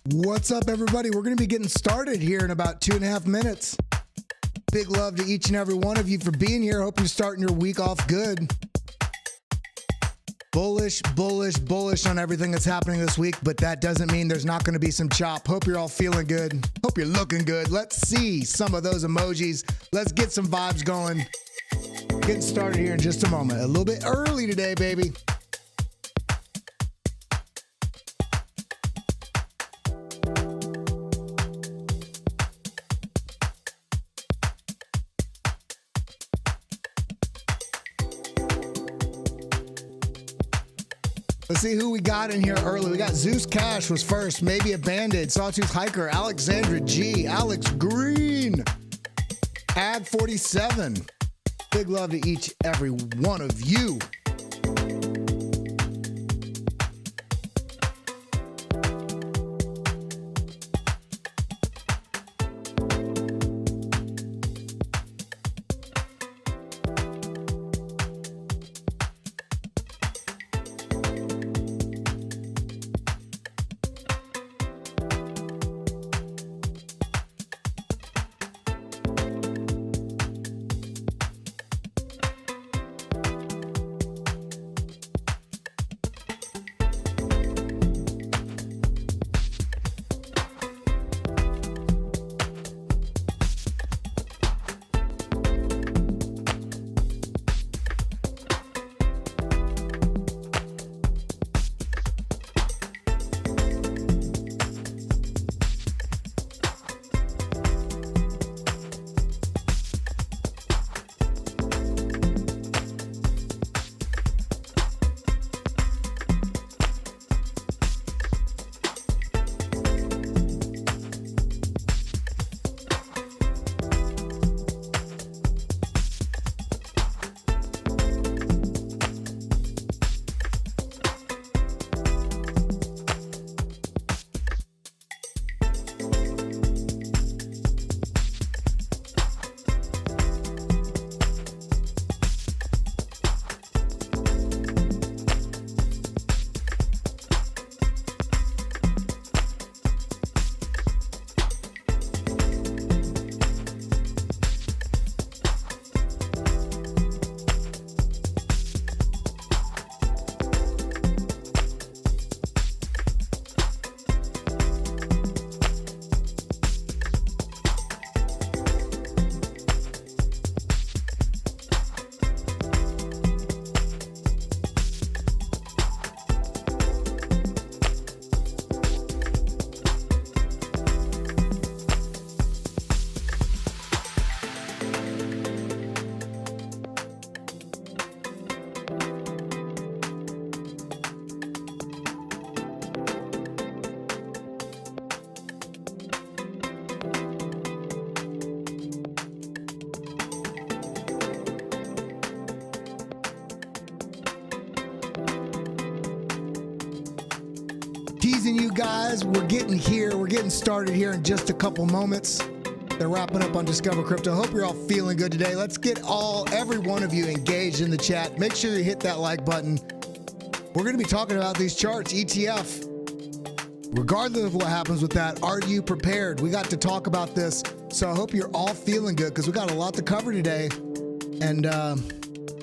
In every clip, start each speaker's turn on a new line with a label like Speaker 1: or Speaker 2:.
Speaker 1: What's up, everybody? We're going to be getting started here in about 2.5 minutes. Big love to each and every one of you for being here. Hope you're starting your week off good. Bullish, bullish, bullish on everything that's happening this week, but that doesn't mean there's not going to be some chop. Hope you're all feeling good. Hope you're looking good. Let's see some of those emojis. Let's get some vibes going. Getting started here in just a moment. A little bit early today, baby. Let's see who we got in here early. We got Zeus Cash was first, maybe a Bandit, Sawtooth Hiker, Alexandra G, Alex Green, Ad 47. Big love to each every one of you. Teasing you guys, we're getting started here in just a couple moments. They're wrapping up on Discover Crypto. Hope you're all feeling good today. Let's get every one of you engaged in the chat. Make sure you hit that like button. We're going to be talking about these charts, ETF. Regardless of what happens with that, are you prepared? We got to talk about this, so I hope you're all feeling good because we got a lot to cover today. And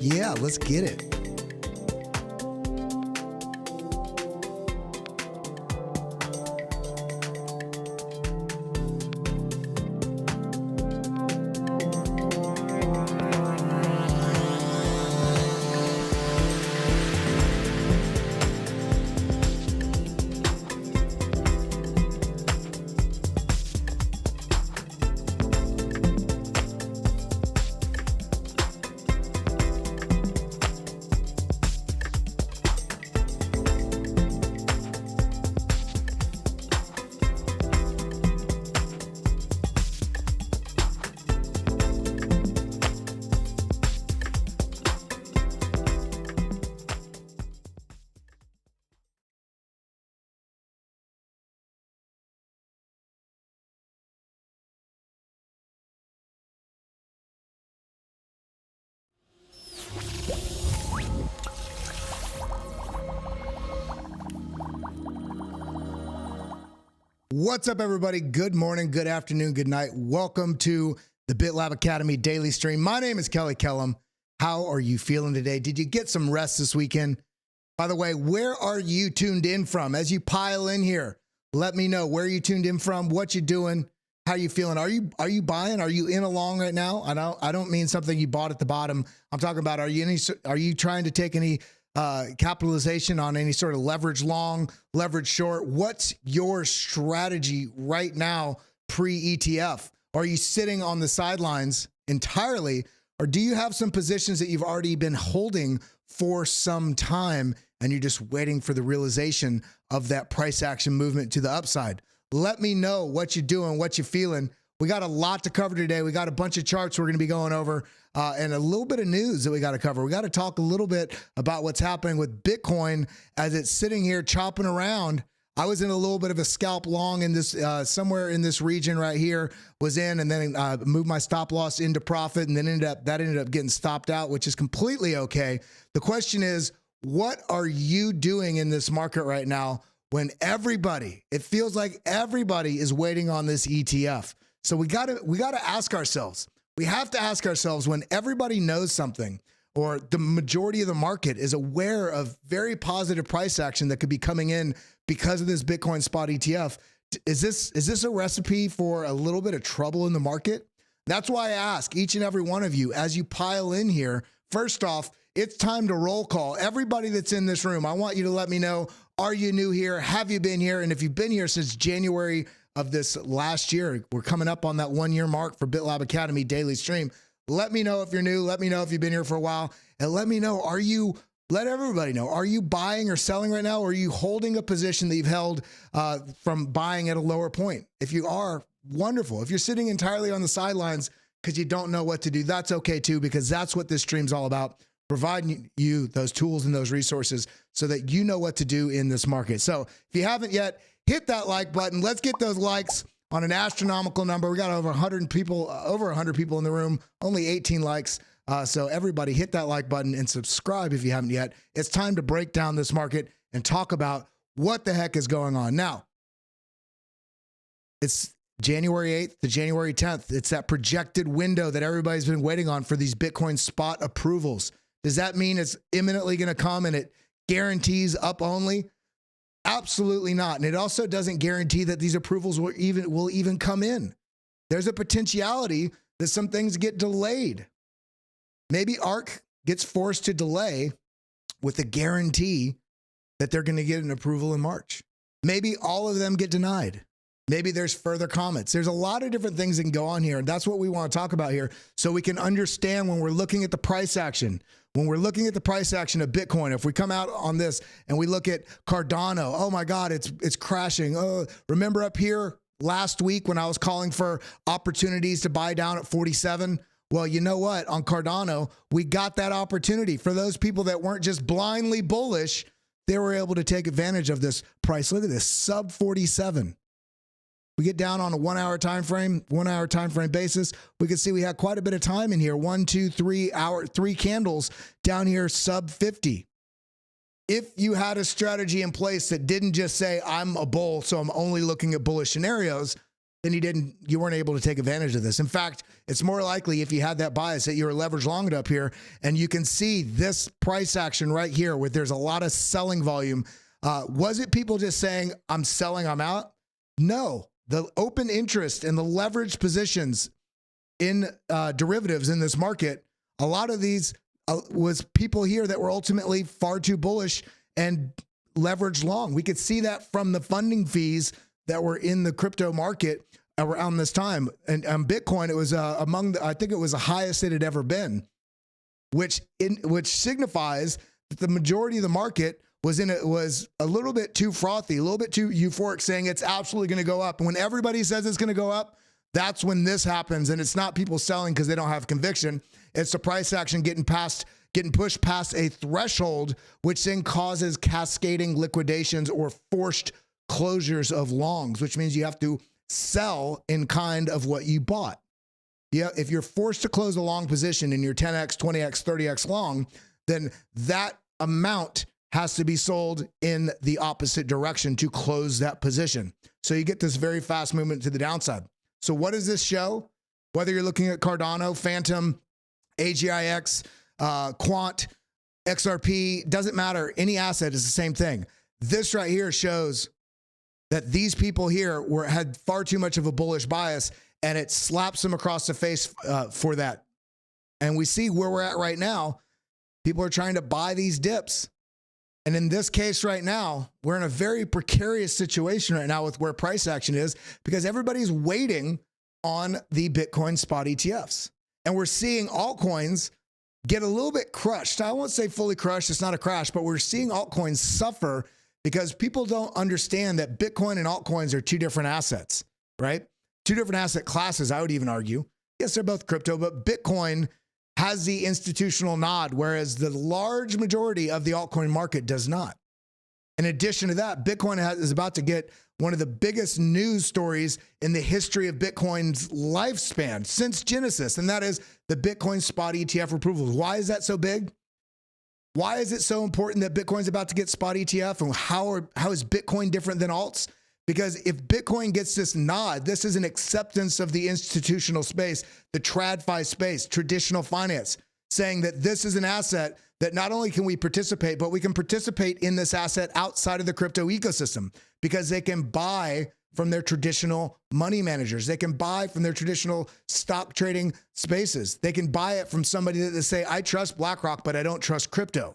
Speaker 1: yeah, let's get it. What's up, everybody? Good morning, good afternoon, good night. Welcome to the BitLab Academy daily stream. My name is Kellam. How are you feeling today? Did you get some rest this weekend? By the way, where are you tuned in from? As you pile in here, let me know where you tuned in from, what you doing, how you feeling. Are you buying? Are you in a long right now? I don't mean something you bought at the bottom. I'm talking about are you trying to take any capitalization on any sort of leverage long, leverage short? What's your strategy right now pre-ETF? Are you sitting on the sidelines entirely, or do you have some positions that you've already been holding for some time and you're just waiting for the realization of that price action movement to the upside? Let me know what you're doing, what you're feeling. We got a lot to cover today. We got a bunch of charts we're going to be going over and a little bit of news that we got to cover. We got to talk a little bit about what's happening with Bitcoin as it's sitting here chopping around. I was in a little bit of a scalp long in this, somewhere in this region right here, was in, and then moved my stop loss into profit, and then ended up getting stopped out, which is completely okay. The question is, what are you doing in this market right now when it feels like everybody is waiting on this ETF? So we got to ask ourselves. We have to ask ourselves, when everybody knows something, or the majority of the market is aware of very positive price action that could be coming in because of this Bitcoin spot ETF, is this a recipe for a little bit of trouble in the market? That's why I ask each and every one of you as you pile in here. First off, it's time to roll call. Everybody that's in this room, I want you to let me know, are you new here? Have you been here? And if you've been here since January of this last year, we're coming up on that 1 year mark for BitLab Academy daily stream. Let me know if you're new. Let me know if you've been here for a while. And let me know, let everybody know, are you buying or selling right now? Or are you holding a position that you've held from buying at a lower point? If you are, wonderful. If you're sitting entirely on the sidelines because you don't know what to do, that's okay too, because that's what this stream's all about, providing you those tools and those resources so that you know what to do in this market. So if you haven't yet, hit that like button. Let's get those likes on an astronomical number. We got over 100 people in the room, only 18 likes. So everybody hit that like button and subscribe if you haven't yet. It's time to break down this market and talk about what the heck is going on. Now, it's January 8th to January 10th. It's that projected window that everybody's been waiting on for these Bitcoin spot approvals. Does that mean it's imminently going to come and it guarantees up only? Absolutely not. And it also doesn't guarantee that these approvals will even come in. There's a potentiality that some things get delayed. Maybe ARK gets forced to delay with a guarantee that they're going to get an approval in March. Maybe all of them get denied. Maybe there's further comments. There's a lot of different things that can go on here, and that's what we want to talk about here so we can understand when we're looking at the price action. When we're looking at the price action of Bitcoin, if we come out on this and we look at Cardano, oh my God, it's crashing. Oh, remember up here last week when I was calling for opportunities to buy down at 47? Well, you know what? On Cardano, we got that opportunity. For those people that weren't just blindly bullish, they were able to take advantage of this price. Look at this, sub 47. We get down on a 1 hour time frame basis. We can see we had quite a bit of time in here. 1, 2, 3 3 candles down here, sub 50. If you had a strategy in place that didn't just say, I'm a bull, so I'm only looking at bullish scenarios, then you weren't able to take advantage of this. In fact, it's more likely if you had that bias that you were leveraged long up here, and you can see this price action right here where there's a lot of selling volume. Was it people just saying, I'm selling, I'm out? No. The open interest and the leveraged positions in derivatives in this market, a lot of these was people here that were ultimately far too bullish and leveraged long. We could see that from the funding fees that were in the crypto market around this time. And Bitcoin, it was I think it was the highest it had ever been, which signifies that the majority of the market was a little bit too frothy, a little bit too euphoric, saying it's absolutely going to go up. And when everybody says it's going to go up, that's when this happens. And it's not people selling because they don't have conviction. It's the price action getting pushed past a threshold, which then causes cascading liquidations or forced closures of longs, which means you have to sell in kind of what you bought. Yeah, if you're forced to close a long position in your 10x, 20x, 30x long, then that amount has to be sold in the opposite direction to close that position. So you get this very fast movement to the downside. So what does this show? Whether you're looking at Cardano, Phantom, AGIX, Quant, XRP, doesn't matter. Any asset is the same thing. This right here shows that these people here had far too much of a bullish bias, and it slaps them across the face for that. And we see where we're at right now. People are trying to buy these dips. And in this case right now, we're in a very precarious situation right now with where price action is, because everybody's waiting on the Bitcoin spot ETFs. And we're seeing altcoins get a little bit crushed. I won't say fully crushed. It's not a crash, but we're seeing altcoins suffer because people don't understand that Bitcoin and altcoins are two different assets, right? Two different asset classes, I would even argue. Yes, they're both crypto, but Bitcoin has the institutional nod, whereas the large majority of the altcoin market does not. In addition to that, Bitcoin is about to get one of the biggest news stories in the history of Bitcoin's lifespan since Genesis, and that is the Bitcoin spot ETF approvals. Why is that so big? Why is it so important that Bitcoin's about to get spot ETF, and how is Bitcoin different than alts? Because if Bitcoin gets this nod, this is an acceptance of the institutional space, the TradFi space, traditional finance, saying that this is an asset that not only can we participate, but we can participate in this asset outside of the crypto ecosystem, because they can buy from their traditional money managers. They can buy from their traditional stock trading spaces. They can buy it from somebody that they say, I trust BlackRock, but I don't trust crypto.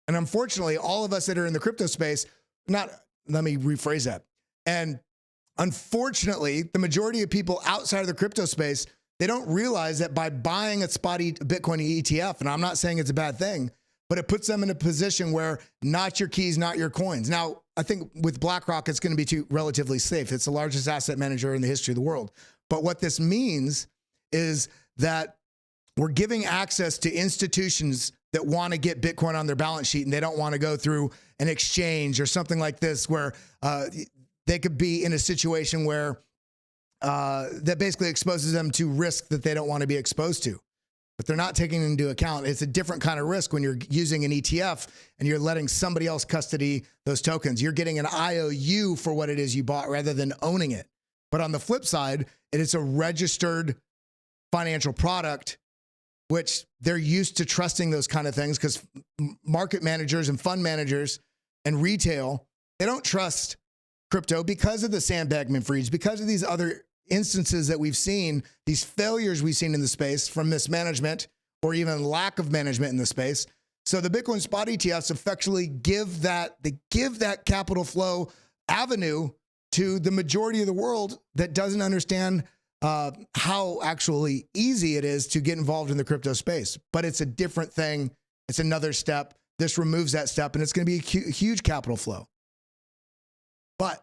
Speaker 1: And unfortunately, all of us that are in the crypto space, let me rephrase that. And unfortunately, the majority of people outside of the crypto space, they don't realize that by buying a spot Bitcoin ETF, and I'm not saying it's a bad thing, but it puts them in a position where not your keys, not your coins. Now, I think with BlackRock, it's going to be relatively safe. It's the largest asset manager in the history of the world. But what this means is that we're giving access to institutions that want to get Bitcoin on their balance sheet, and they don't want to go through an exchange or something like this, where they could be in a situation where that basically exposes them to risk that they don't want to be exposed to. But they're not taking into account, it's a different kind of risk when you're using an ETF and you're letting somebody else custody those tokens. You're getting an IOU for what it is you bought rather than owning it. But on the flip side, it is a registered financial product, which they're used to trusting those kind of things, because market managers and fund managers and retail, they don't trust crypto because of the Sam Bankman-Frieds, because of these other instances that we've seen, these failures we've seen in the space from mismanagement or even lack of management in the space. So the Bitcoin spot ETFs effectively give that capital flow avenue to the majority of the world that doesn't understand how actually easy it is to get involved in the crypto space. But it's a different thing. It's another step. This removes that step, and it's going to be a huge capital flow. But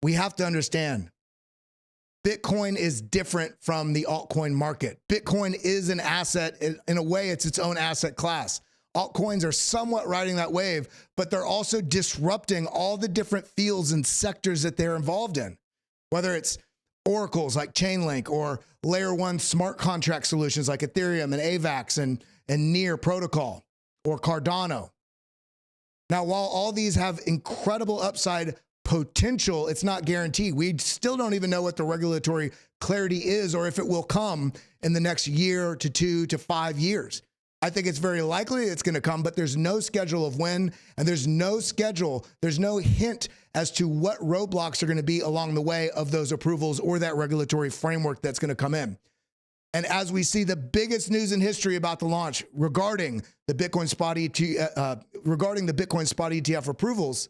Speaker 1: we have to understand, Bitcoin is different from the altcoin market. Bitcoin is an asset. In a way, it's its own asset class. Altcoins are somewhat riding that wave, but they're also disrupting all the different fields and sectors that they're involved in, whether it's oracles like Chainlink or layer one smart contract solutions like Ethereum and AVAX and Near protocol or Cardano. Now, while all these have incredible upside potential, it's not guaranteed. We still don't even know what the regulatory clarity is or if it will come in the next year to 2 to 5 years. I think it's very likely it's going to come, but there's no schedule of when, and there's no schedule, there's no hint as to what roadblocks are going to be along the way of those approvals or that regulatory framework that's going to come in. And as we see the biggest news in history about the launch regarding the Bitcoin spot ETF approvals,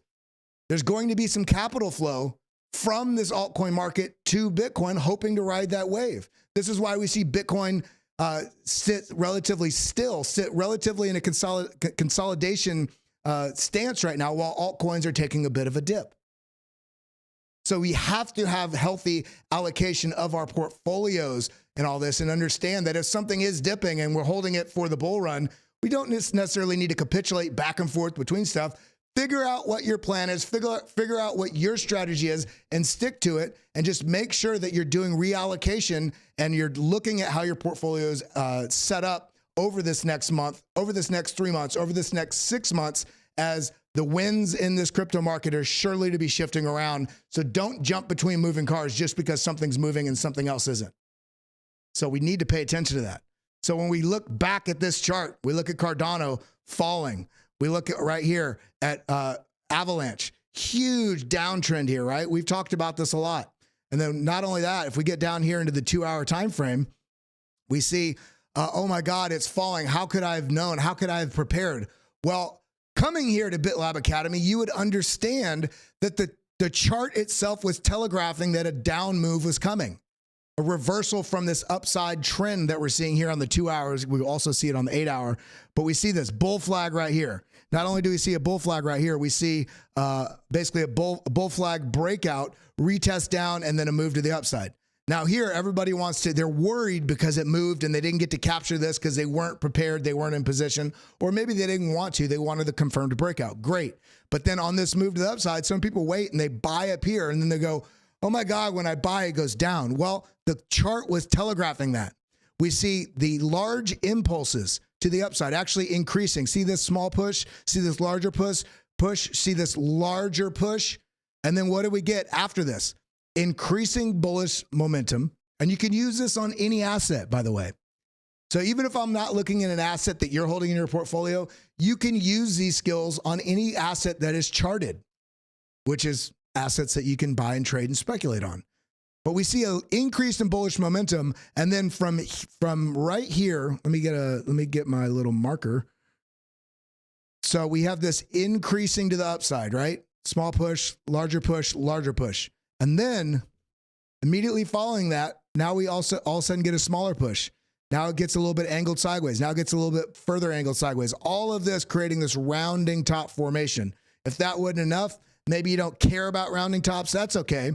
Speaker 1: there's going to be some capital flow from this altcoin market to Bitcoin, hoping to ride that wave. This is why we see Bitcoin sit relatively in a consolidation stance right now, while altcoins are taking a bit of a dip. So we have to have healthy allocation of our portfolios and all this, and understand that if something is dipping and we're holding it for the bull run, we don't necessarily need to capitulate back and forth between stuff. Figure out what your plan is, figure out what your strategy is, and stick to it, and just make sure that you're doing reallocation and you're looking at how your portfolio is set up over this next month, over this next 3 months, over this next 6 months, as the winds in this crypto market are surely to be shifting around. So don't jump between moving cars just because something's moving and something else isn't. So we need to pay attention to that. So when we look back at this chart, we look at Cardano falling. We look at right here at Avalanche, huge downtrend here, right? We've talked about this a lot. And then not only that, if we get down here into the 2-hour time frame, we see, oh my God, it's falling. How could I have known? How could I have prepared? Well, coming here to BitLab Academy, you would understand that the chart itself was telegraphing that a down move was coming. A reversal from this upside trend that we're seeing here on the 2 hours. We also see it on the 8-hour, but we see this bull flag right here. Not only do we see a bull flag right here, we see basically a bull flag breakout, retest down, and then a move to the upside. Now here, everybody wants to, they're worried because it moved and they didn't get to capture this because they weren't prepared, they weren't in position, or maybe they didn't want to, they wanted the confirmed breakout. Great. But then on this move to the upside, some people wait and they buy up here and then they go, oh my God, when I buy, it goes down. Well, the chart was telegraphing that. We see the large impulses to the upside actually increasing. See this small push, see this larger push, see this larger push. And then what do we get after this? Increasing bullish momentum. And you can use this on any asset, by the way. So even if I'm not looking at an asset that you're holding in your portfolio, you can use these skills on any asset that is charted, which is assets that you can buy and trade and speculate on. But we see an increase in bullish momentum, and then from right here, let me get my little marker. So we have this increasing to the upside, right? Small push, larger push, larger push. And then immediately following that, now we also all of a sudden get a smaller push. Now it gets a little bit angled sideways. Now it gets a little bit further angled sideways. All of this creating this rounding top formation. If that wasn't enough, maybe you don't care about rounding tops, that's okay.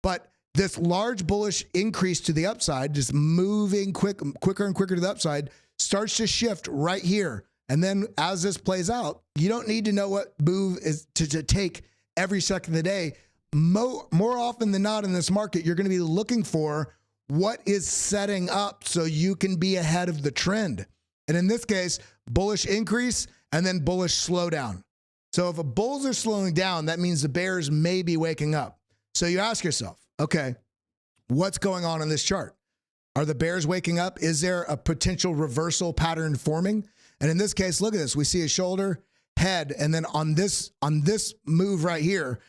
Speaker 1: But this large bullish increase to the upside, just moving quicker and quicker to the upside, starts to shift right here. And then as this plays out, you don't need to know what move is to take every second of the day. More often than not in this market, you're going to be looking for what is setting up so you can be ahead of the trend. And in this case, bullish increase and then bullish slowdown. So if a bulls are slowing down, that means the bears may be waking up. So you ask yourself, okay, what's going on in this chart? Are the bears waking up? Is there a potential reversal pattern forming? And in this case, look at this. We see a shoulder, head, and then on this move right here,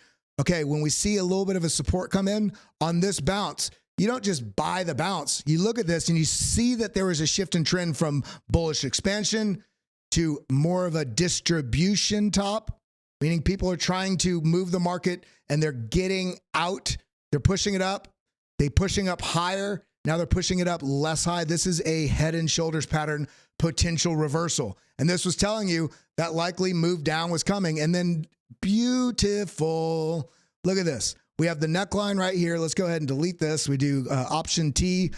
Speaker 1: okay, when we see a little bit of a support come in on this bounce, you don't just buy the bounce. You look at this and you see that there was a shift in trend from bullish expansion to more of a distribution top, meaning people are trying to move the market and they're getting out. They're pushing it up. They're pushing up higher. Now they're pushing it up less high. This is a head and shoulders pattern potential reversal. And this was telling you that likely move down was coming. And then beautiful. Look at this. We have the neckline right here. Let's go ahead and delete this. We do Option T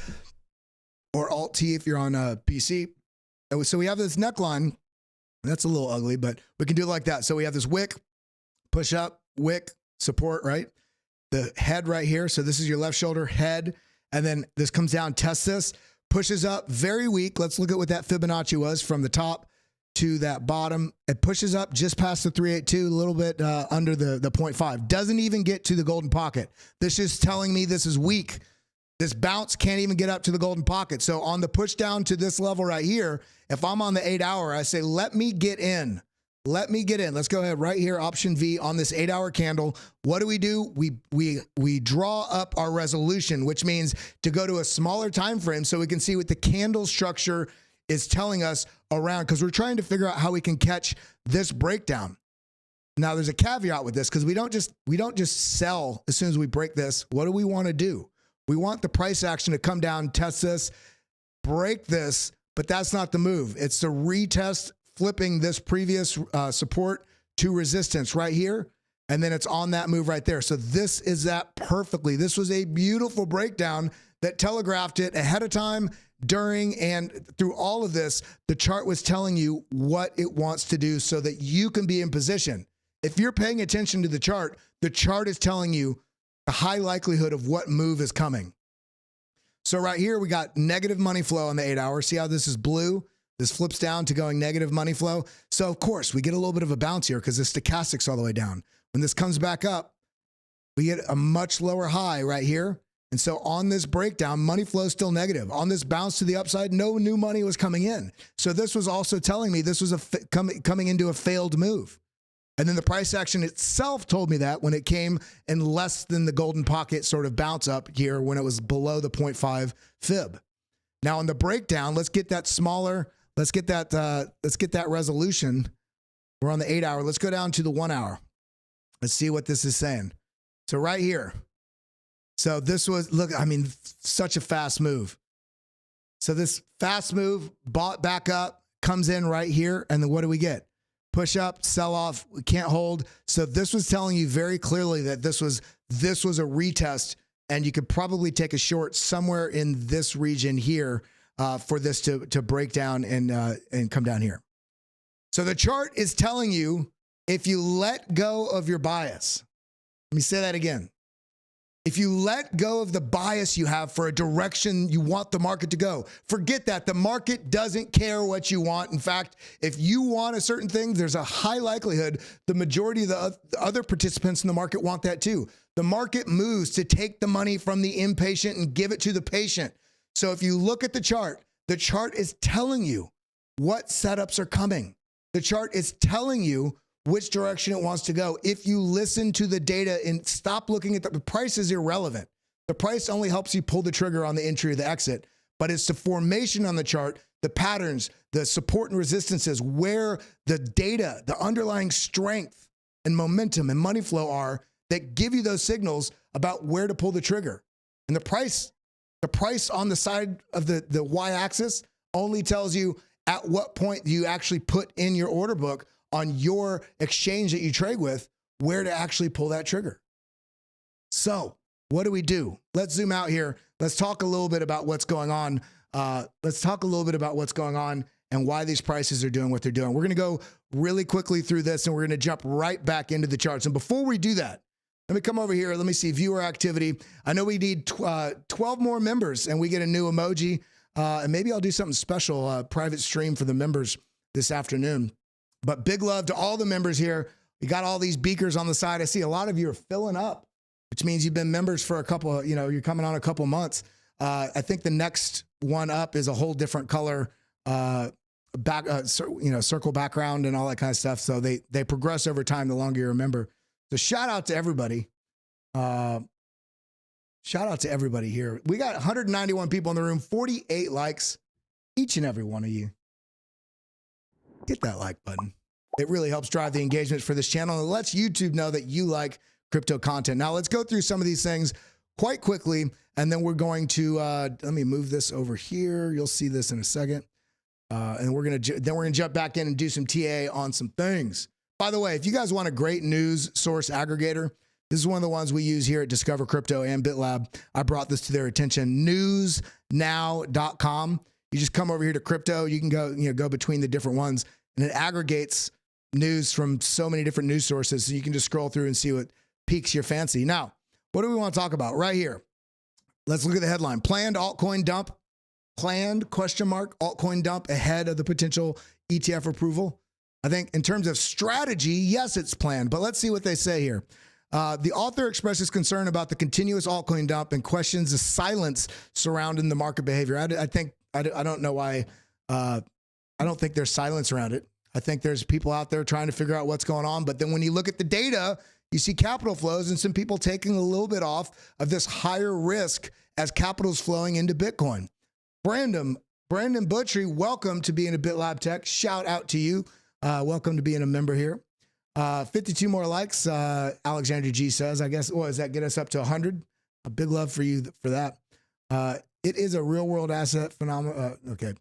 Speaker 1: or Alt T if you're on a PC. And so we have this neckline. That's a little ugly, but we can do it like that. So we have this wick, push up, wick, support, right? The head right here. So this is your left shoulder, head. And then this comes down, tests this, pushes up, very weak. Let's look at what that Fibonacci was from the top to that bottom. It pushes up just past the 382, a little bit under the 0.5. Doesn't even get to the golden pocket. This is telling me this is weak. This bounce can't even get up to the golden pocket. So on the push down to this level right here, if I'm on the 8 hour, I say, let me get in. Let me get in. Let's go ahead right here, Option V on this 8 hour candle. What do? We draw up our resolution, which means to go to a smaller time frame so we can see what the candle structure is telling us around, because we're trying to figure out how we can catch this breakdown. Now there's a caveat with this, because we don't just sell as soon as we break this. What do we want to do? We want the price action to come down, test this, break this, but that's not the move. It's to retest, flipping this previous support to resistance right here, and then it's on that move right there. So this is that perfectly. This was a beautiful breakdown that telegraphed it ahead of time, during, and through all of this. The chart was telling you what it wants to do so that you can be in position. If you're paying attention to the chart is telling you the high likelihood of what move is coming. So right here, we got negative money flow on the 8 hour. See how this is blue? This flips down to going negative money flow. So of course we get a little bit of a bounce here because the stochastic's all the way down. When this comes back up, we get a much lower high right here. And so on this breakdown, money flow is still negative. On this bounce to the upside, no new money was coming in. So this was also telling me this was coming into a failed move. And then the price action itself told me that when it came in less than the golden pocket sort of bounce up here when it was below the 0.5 fib. Now on the breakdown, let's get that smaller. Let's get that resolution. We're on the 8 hour. Let's go down to the 1 hour. Let's see what this is saying. So right here. So this was, look, I mean, such a fast move. So this fast move bought back up, comes in right here. And then what do we get? Push up, sell off, we can't hold. So this was telling you very clearly that this was a retest, and you could probably take a short somewhere in this region here for this to break down and come down here. So the chart is telling you if you let go of your bias. Let me say that again. If you let go of the bias you have for a direction you want the market to go, forget that. The market doesn't care what you want. In fact, if you want a certain thing, there's a high likelihood the majority of the other participants in the market want that too. The market moves to take the money from the impatient and give it to the patient. So if you look at the chart is telling you what setups are coming. The chart is telling you which direction it wants to go. If you listen to the data and stop looking at the price is irrelevant. The price only helps you pull the trigger on the entry or the exit, but it's the formation on the chart, the patterns, the support and resistances, where the data, the underlying strength and momentum and money flow are that give you those signals about where to pull the trigger. And the price on the side of the y-axis only tells you at what point you actually put in your order book on your exchange that you trade with, where to actually pull that trigger. So what do we do? Let's zoom out here. Let's talk a little bit about what's going on. Let's talk a little bit about what's going on and why these prices are doing what they're doing. We're going to go really quickly through this and we're going to jump right back into the charts. And before we do that, let me come over here. Let me see viewer activity. I know we need 12 more members and we get a new emoji. And maybe I'll do something special, private stream for the members this afternoon. But big love to all the members here. We got all these beakers on the side. I see a lot of you are filling up, which means you've been members for a couple, you're coming on a couple months. I think the next one up is a whole different color, circle background and all that kind of stuff. So they progress over time the longer you're a member. So shout out to everybody. Shout out to everybody here. We got 191 people in the room, 48 likes, each and every one of you. Hit that like button. It really helps drive the engagement for this channel and lets YouTube know that you like crypto content. Now let's go through some of these things quite quickly, and then we're going to let me move this over here. You'll see this in a second, and we're gonna jump back in and do some TA on some things. By the way, if you guys want a great news source aggregator, this is one of the ones we use here at Discover Crypto and BitLab. I brought this to their attention. Newsnow.com. You just come over here to crypto. You can go between the different ones, and it aggregates news from so many different news sources. So you can just scroll through and see what piques your fancy. Now, what do we want to talk about right here? Let's look at the headline. Planned altcoin dump. Planned ? Altcoin dump ahead of the potential ETF approval. I think in terms of strategy, yes, it's planned, but let's see what they say here. The author expresses concern about the continuous altcoin dump and questions the silence surrounding the market behavior. I don't know why. I don't think there's silence around it. I think there's people out there trying to figure out what's going on. But then when you look at the data, you see capital flows and some people taking a little bit off of this higher risk as capital's flowing into Bitcoin. Brandon Butchery, welcome to being a BitLab Tech. Shout out to you. Welcome to being a member here. 52 more likes. Alexander G says, I guess, does that get us up to 100? A big love for you for that. It is a real world asset phenomenon. Okay.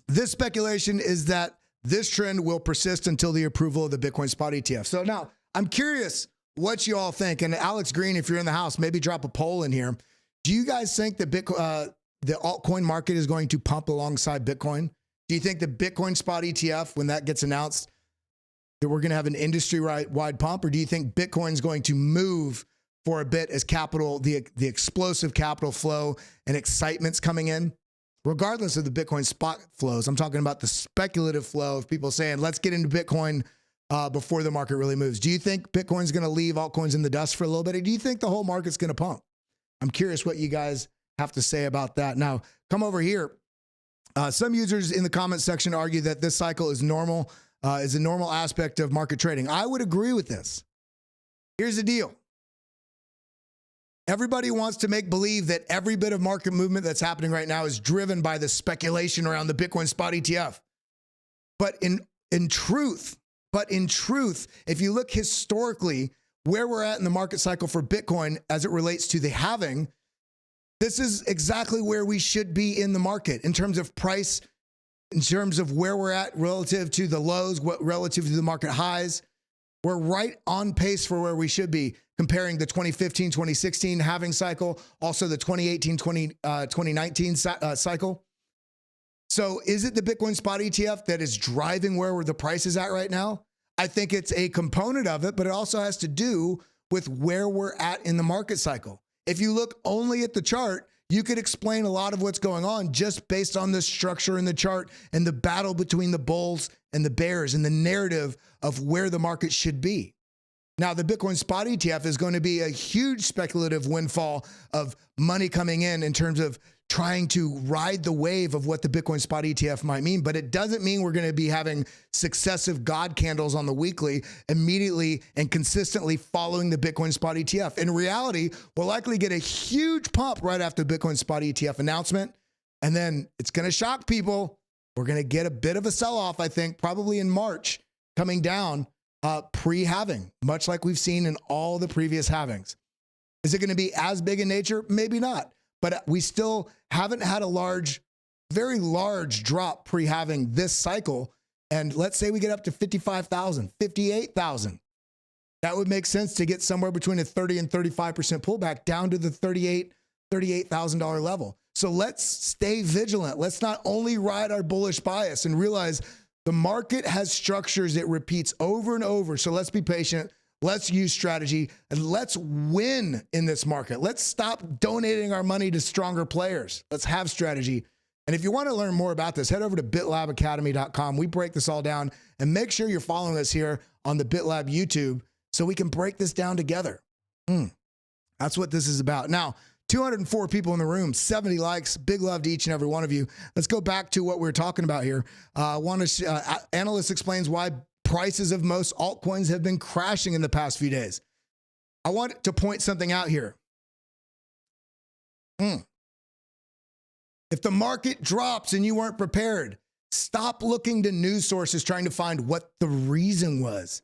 Speaker 1: This speculation is that this trend will persist until the approval of the Bitcoin spot ETF. So now I'm curious what you all think. And Alex Green, if you're in the house, maybe drop a poll in here. Do you guys think that the altcoin market is going to pump alongside Bitcoin? Do you think the Bitcoin spot ETF, when that gets announced, that we're going to have an industry-wide pump? Or do you think Bitcoin is going to move for a bit as capital, the explosive capital flow and excitement's coming in? regardless of the Bitcoin spot flows. I'm talking about the speculative flow of people saying, let's get into Bitcoin before the market really moves. Do you think Bitcoin's going to leave altcoins in the dust for a little bit? Or do you think the whole market's going to pump? I'm curious what you guys have to say about that. Now, come over here. Some users in the comment section argue that this cycle is normal, is a normal aspect of market trading. I would agree with this. Here's the deal. Everybody wants to make believe that every bit of market movement that's happening right now is driven by the speculation around the Bitcoin spot ETF. But in truth, if you look historically where we're at in the market cycle for Bitcoin as it relates to the halving, this is exactly where we should be in the market in terms of price, in terms of where we're at relative to the lows, relative to the market highs. We're right on pace for where we should be, comparing the 2015, 2016 halving cycle, also the 2018, 2019 cycle. So is it the Bitcoin spot ETF that is driving where the price is at right now? I think it's a component of it, but it also has to do with where we're at in the market cycle. If you look only at the chart, you could explain a lot of what's going on just based on the structure in the chart and the battle between the bulls and the bears and the narrative of where the market should be. Now, the Bitcoin spot ETF is going to be a huge speculative windfall of money coming in terms of trying to ride the wave of what the Bitcoin spot ETF might mean, but it doesn't mean we're going to be having successive God candles on the weekly immediately and consistently following the Bitcoin spot ETF. In reality, we'll likely get a huge pump right after the Bitcoin spot ETF announcement, and then it's going to shock people. We're going to get a bit of a sell-off, I think, probably in March, coming down pre-halving, much like we've seen in all the previous halvings. Is it going to be as big in nature? Maybe not. But we still haven't had a very large drop pre-halving this cycle. And let's say we get up to 55,000, 58,000. That would make sense to get somewhere between a 30 and 35% pullback down to the $38,000 level. So let's stay vigilant. Let's not only ride our bullish bias and realize the market has structures it repeats over and over. So let's be patient. Let's use strategy and let's win in this market. Let's stop donating our money to stronger players. Let's have strategy. And if you want to learn more about this, head over to bitlabacademy.com. We break this all down, and make sure you're following us here on the BitLab YouTube so we can break this down together. That's what this is about. Now, 204 people in the room, 70 likes. Big love to each and every one of you. Let's go back to what we're talking about here. Analyst explains why prices of most altcoins have been crashing in the past few days. I want to point something out here. If the market drops and you weren't prepared, stop looking to news sources trying to find what the reason was.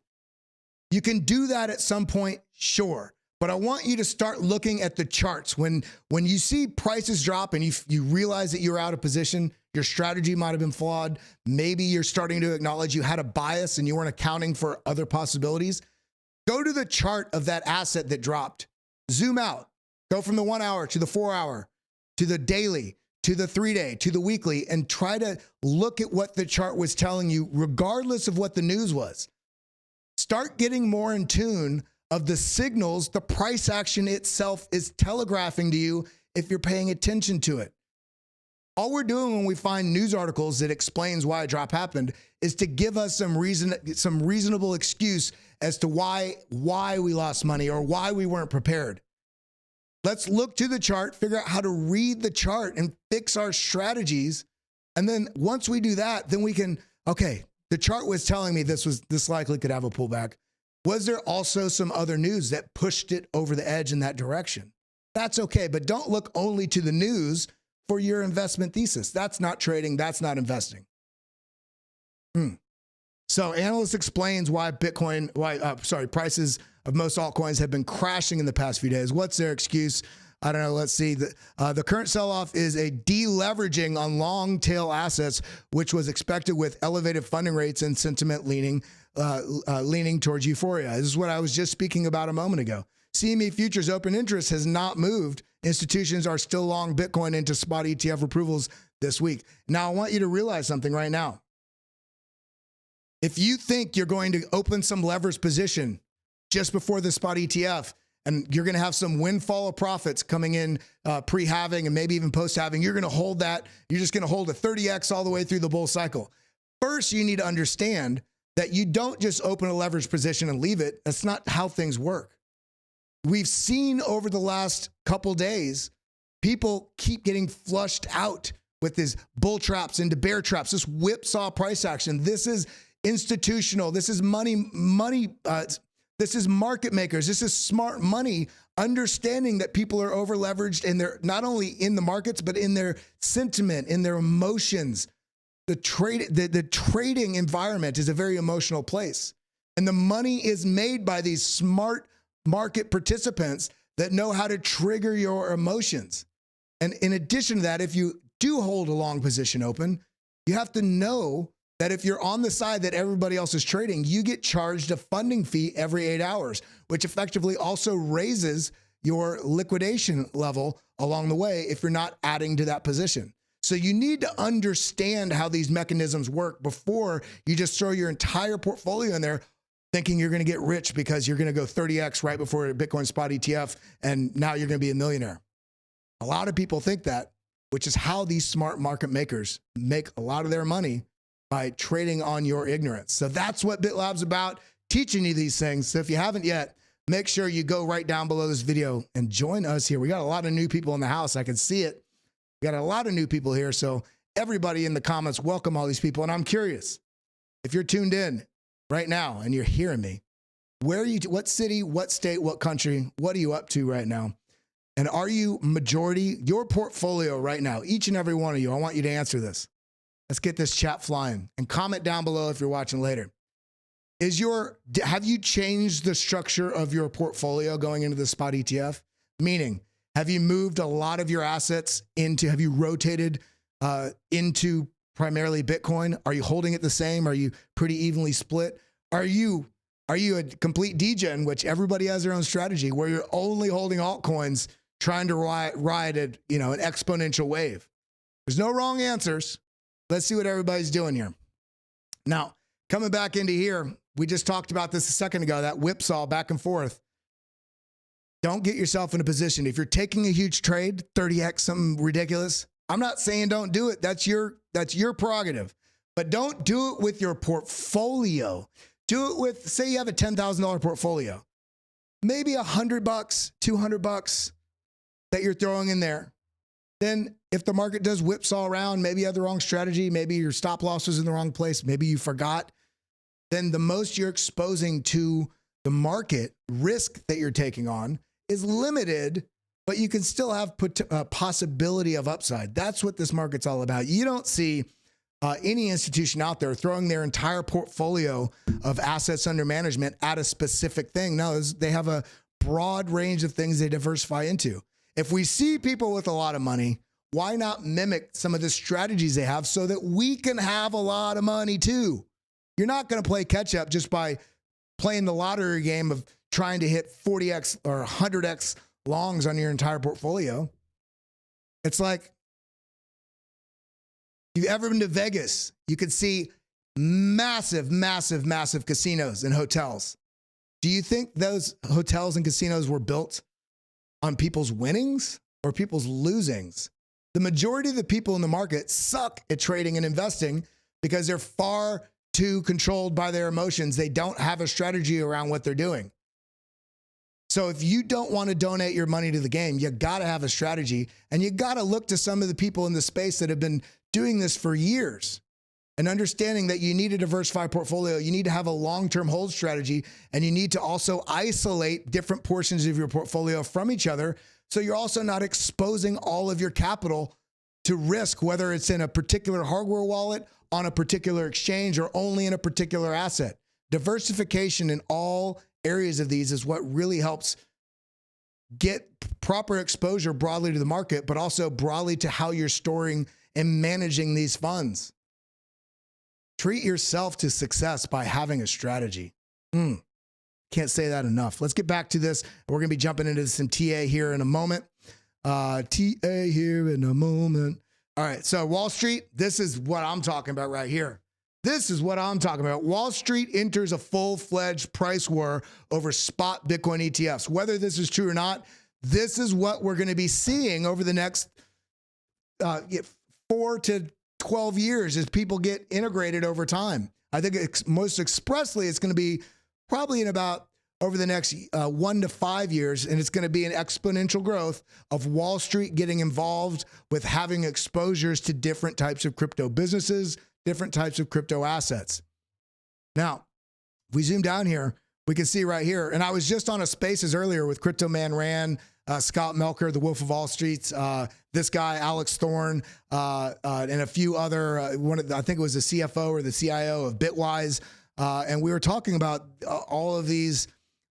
Speaker 1: You can do that at some point, sure. But I want you to start looking at the charts. When you see prices drop and you realize that you're out of position, your strategy might have been flawed. Maybe you're starting to acknowledge you had a bias and you weren't accounting for other possibilities. Go to the chart of that asset that dropped. Zoom out. Go from the 1 hour to the 4 hour, to the daily, to the 3-day, to the weekly, and try to look at what the chart was telling you, regardless of what the news was. Start getting more in tune of the signals the price action itself is telegraphing to you if you're paying attention to it. All we're doing when we find news articles that explains why a drop happened is to give us some reasonable excuse as to why we lost money or why we weren't prepared. Let's look to the chart, figure out how to read the chart and fix our strategies. And then once we do that, then we can, okay, the chart was telling me this likely could have a pullback. Was there also some other news that pushed it over the edge in that direction? That's okay, but don't look only to the news for your investment thesis. That's not trading, that's not investing. So analyst explains why prices of most altcoins have been crashing in the past few days. What's their excuse? I don't know. Let's see. The current sell-off is a deleveraging on long-tail assets, which was expected with elevated funding rates and sentiment leaning towards euphoria. This is what I was just speaking about a moment ago. CME futures open interest has not moved. Institutions are still long Bitcoin into spot ETF approvals this week. Now, I want you to realize something right now. If you think you're going to open some leverage position just before the spot ETF and you're going to have some windfall of profits coming in pre-halving and maybe even post-halving. You're going to hold that. You're just going to hold a 30x all the way through the bull cycle. First, you need to understand that you don't just open a leverage position and leave it. That's not how things work. We've seen over the last couple days, people keep getting flushed out with these bull traps into bear traps, this whipsaw price action. This is institutional. This is this is market makers. This is smart money, understanding that people are over leveraged and they're not only in the markets, but in their sentiment, in their emotions. The trading environment is a very emotional place. And the money is made by these smart market participants that know how to trigger your emotions. And in addition to that, if you do hold a long position open, you have to know that if you're on the side that everybody else is trading, you get charged a funding fee every 8 hours, which effectively also raises your liquidation level along the way if you're not adding to that position. So you need to understand how these mechanisms work before you just throw your entire portfolio in there thinking you're going to get rich because you're going to go 30x right before a Bitcoin spot ETF and now you're going to be a millionaire. A lot of people think that, which is how these smart market makers make a lot of their money, by trading on your ignorance. So that's what BitLab's about, teaching you these things. So if you haven't yet, make sure you go right down below this video and join us here. We got a lot of new people in the house. I can see it. We got a lot of new people here. So everybody in the comments, welcome all these people. And I'm curious, if you're tuned in right now and you're hearing me, where are you, what city, what state, what country, what are you up to right now? And are you majority, your portfolio right now, each and every one of you, I want you to answer this. Let's get this chat flying and comment down below if you're watching later. Have you changed the structure of your portfolio going into the spot ETF? Meaning, have you moved a lot of your assets have you rotated into primarily Bitcoin? Are you holding it the same? Are you pretty evenly split? Are you a complete degen, which everybody has their own strategy, where you're only holding altcoins trying to ride an exponential wave? There's no wrong answers. Let's see what everybody's doing here. Now, coming back into here, we just talked about this a second ago, that whipsaw back and forth. Don't get yourself in a position. If you're taking a huge trade, 30x, something ridiculous, I'm not saying don't do it. That's your prerogative. But don't do it with your portfolio. Do it with, say you have a $10,000 portfolio. Maybe $100, $200 that you're throwing in there. Then if the market does whipsaw around, maybe you had the wrong strategy, maybe your stop loss was in the wrong place, maybe you forgot, then the most you're exposing to the market risk that you're taking on is limited, but you can still have a possibility of upside. That's what this market's all about. You don't see any institution out there throwing their entire portfolio of assets under management at a specific thing. No, they have a broad range of things they diversify into. If we see people with a lot of money, why not mimic some of the strategies they have so that we can have a lot of money too? You're not going to play catch up just by playing the lottery game of trying to hit 40x or 100x longs on your entire portfolio. It's like, if you've ever been to Vegas, you could see massive, massive, massive casinos and hotels. Do you think those hotels and casinos were built on people's winnings or people's losings? The majority of the people in the market suck at trading and investing because they're far too controlled by their emotions. They don't have a strategy around what they're doing. So if you don't want to donate your money to the game, you got to have a strategy, and you got to look to some of the people in the space that have been doing this for years and understanding that you need a diversified portfolio. You need to have a long-term hold strategy, and you need to also isolate different portions of your portfolio from each other. So you're also not exposing all of your capital to risk, whether it's in a particular hardware wallet, on a particular exchange, or only in a particular asset. Diversification in all areas of these is what really helps get proper exposure broadly to the market, but also broadly to how you're storing and managing these funds. Treat yourself to success by having a strategy. Can't say that enough. Let's get back to this. We're going to be jumping into some TA here in a moment. TA here in a moment. All right, so Wall Street, this is what I'm talking about right here. This is what I'm talking about. Wall Street enters a full-fledged price war over spot Bitcoin ETFs. Whether this is true or not, this is what we're going to be seeing over the next 4 to 12 years as people get integrated over time. I think most expressly, it's going to be probably in about over the next 1 to 5 years, and it's going to be an exponential growth of Wall Street getting involved with having exposures to different types of crypto businesses, different types of crypto assets. Now, if we zoom down here, we can see right here, and I was just on a Spaces earlier with Crypto Man Ran, Scott Melker, the Wolf of All Streets, this guy, Alex Thorne, and a few other, I think it was the CFO or the CIO of Bitwise, and we were talking about all of these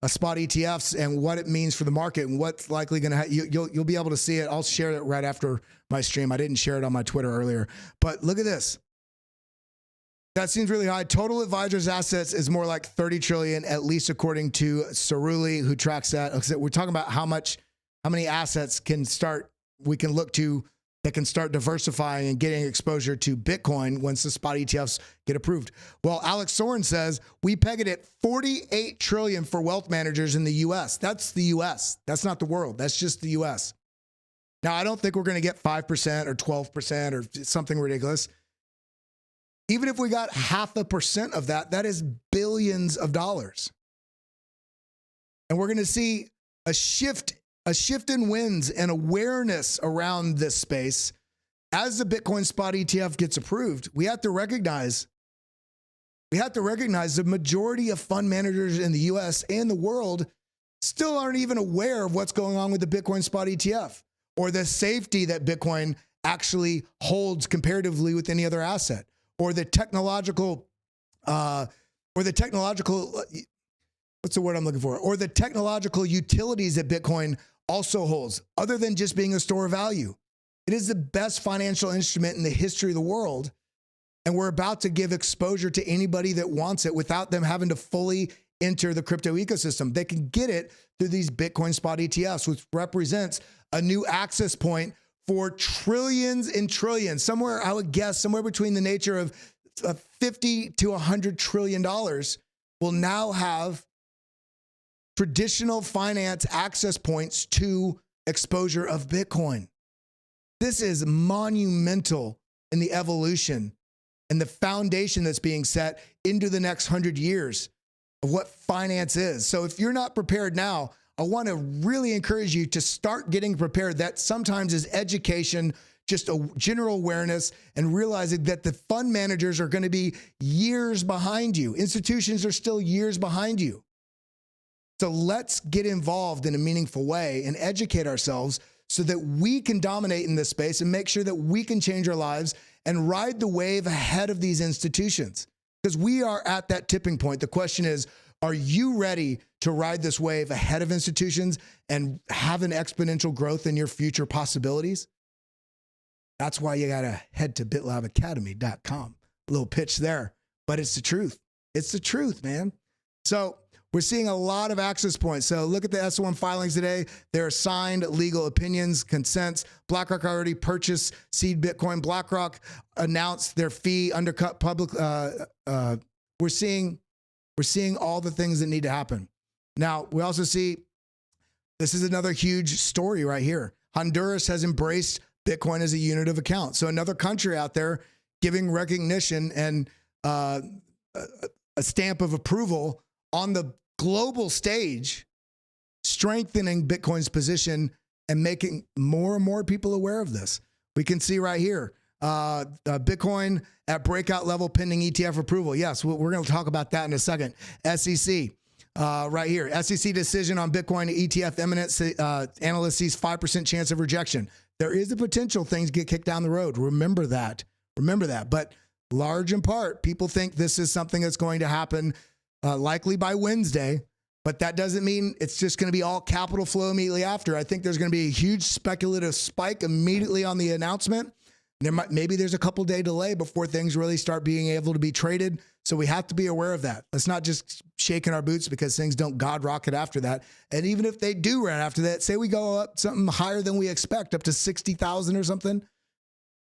Speaker 1: spot ETFs and what it means for the market and what's likely going to you'll be able to see it. I'll share it right after my stream. I didn't share it on my Twitter earlier, but look at this. That seems really high. Total advisors' assets is more like 30 trillion, at least according to Cerulli, who tracks that. We're talking about how many assets we can look to that can start diversifying and getting exposure to Bitcoin once the spot ETFs get approved. Well, Alex Thorne says we peg it at 48 trillion for wealth managers in the US. That's the US. That's not the world. That's just the US. Now, I don't think we're going to get 5% or 12% or something ridiculous. Even if we got 0.5% of that, that is billions of dollars. And we're going to see a shift in winds and awareness around this space. As the Bitcoin spot ETF gets approved, we have to recognize the majority of fund managers in the US and the world still aren't even aware of what's going on with the Bitcoin spot ETF or the safety that Bitcoin actually holds comparatively with any other asset, or the technological, what's the word I'm looking for? Or the technological utilities that Bitcoin also holds, other than just being a store of value. It is the best financial instrument in the history of the world, and we're about to give exposure to anybody that wants it without them having to fully enter the crypto ecosystem. They can get it through these Bitcoin spot ETFs, which represents a new access point for trillions and trillions. Somewhere, I would guess, somewhere between the nature of 50 to $100 trillion will now have traditional finance access points to exposure of Bitcoin. This is monumental in the evolution and the foundation that's being set into the next 100 years of what finance is. So if you're not prepared now, I want to really encourage you to start getting prepared. That sometimes is education, just a general awareness, and realizing that the fund managers are going to be years behind you. Institutions are still years behind you. So let's get involved in a meaningful way and educate ourselves so that we can dominate in this space and make sure that we can change our lives and ride the wave ahead of these institutions. Because we are at that tipping point. The question is, are you ready to ride this wave ahead of institutions and have an exponential growth in your future possibilities? That's why you got to head to bitlabacademy.com. A little pitch there, but it's the truth. It's the truth, man. So we're seeing a lot of access points. So look at the S1 filings today. There are signed legal opinions, consents. BlackRock already purchased seed Bitcoin. BlackRock announced their fee, undercut public. We're seeing all the things that need to happen. Now, we also see, this is another huge story right here. Honduras has embraced Bitcoin as a unit of account. So another country out there giving recognition and a stamp of approval on the global stage, strengthening Bitcoin's position and making more and more people aware of this. We can see right here, Bitcoin at breakout level pending ETF approval. Yes, we're going to talk about that in a second. SEC, right here. SEC decision on Bitcoin ETF imminent. Analyst sees 5% chance of rejection. There is the potential things get kicked down the road. Remember that. Remember that. But large in part, people think this is something that's going to happen likely by Wednesday, but that doesn't mean it's just going to be all capital flow immediately after. I think there's going to be a huge speculative spike immediately on the announcement. Maybe there's a couple day delay before things really start being able to be traded. So we have to be aware of that. Let's not just shaking our boots because things don't God rocket after that. And even if they do right after that, say we go up something higher than we expect, up to 60,000 or something,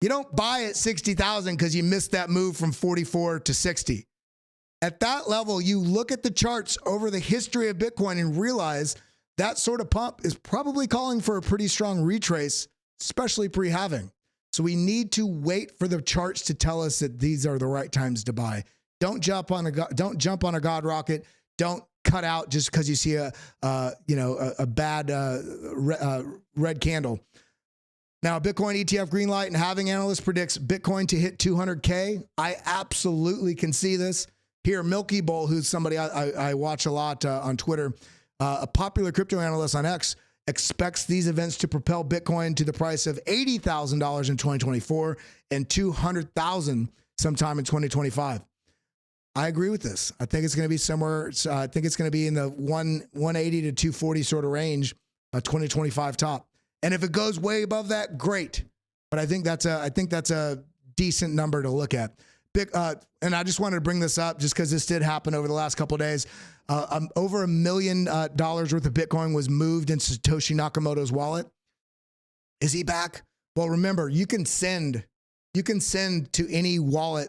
Speaker 1: You don't buy at 60,000 because you missed that move from 44 to 60. At that level, you look at the charts over the history of Bitcoin and realize that sort of pump is probably calling for a pretty strong retrace, especially pre-halving. So we need to wait for the charts to tell us that these are the right times to buy. Don't jump on a god rocket. Don't cut out just because you see a bad red candle. Now, Bitcoin ETF Greenlight and Halving Analyst predicts Bitcoin to hit 200K. I absolutely can see this. Here, Milky Bowl, who's somebody I watch a lot on Twitter, a popular crypto analyst on X, expects these events to propel Bitcoin to the price of $80,000 in 2024 and $200,000 sometime in 2025. I agree with this. I think it's going to be somewhere. I think it's going to be in the 180 to 240 sort of range, 2025 top. And if it goes way above that, great. But I think that's a decent number to look at. And I just wanted to bring this up just because this did happen over the last couple of days. Over $1 million worth of Bitcoin was moved into Satoshi Nakamoto's wallet. Is he back? Well, remember, you can send to any wallet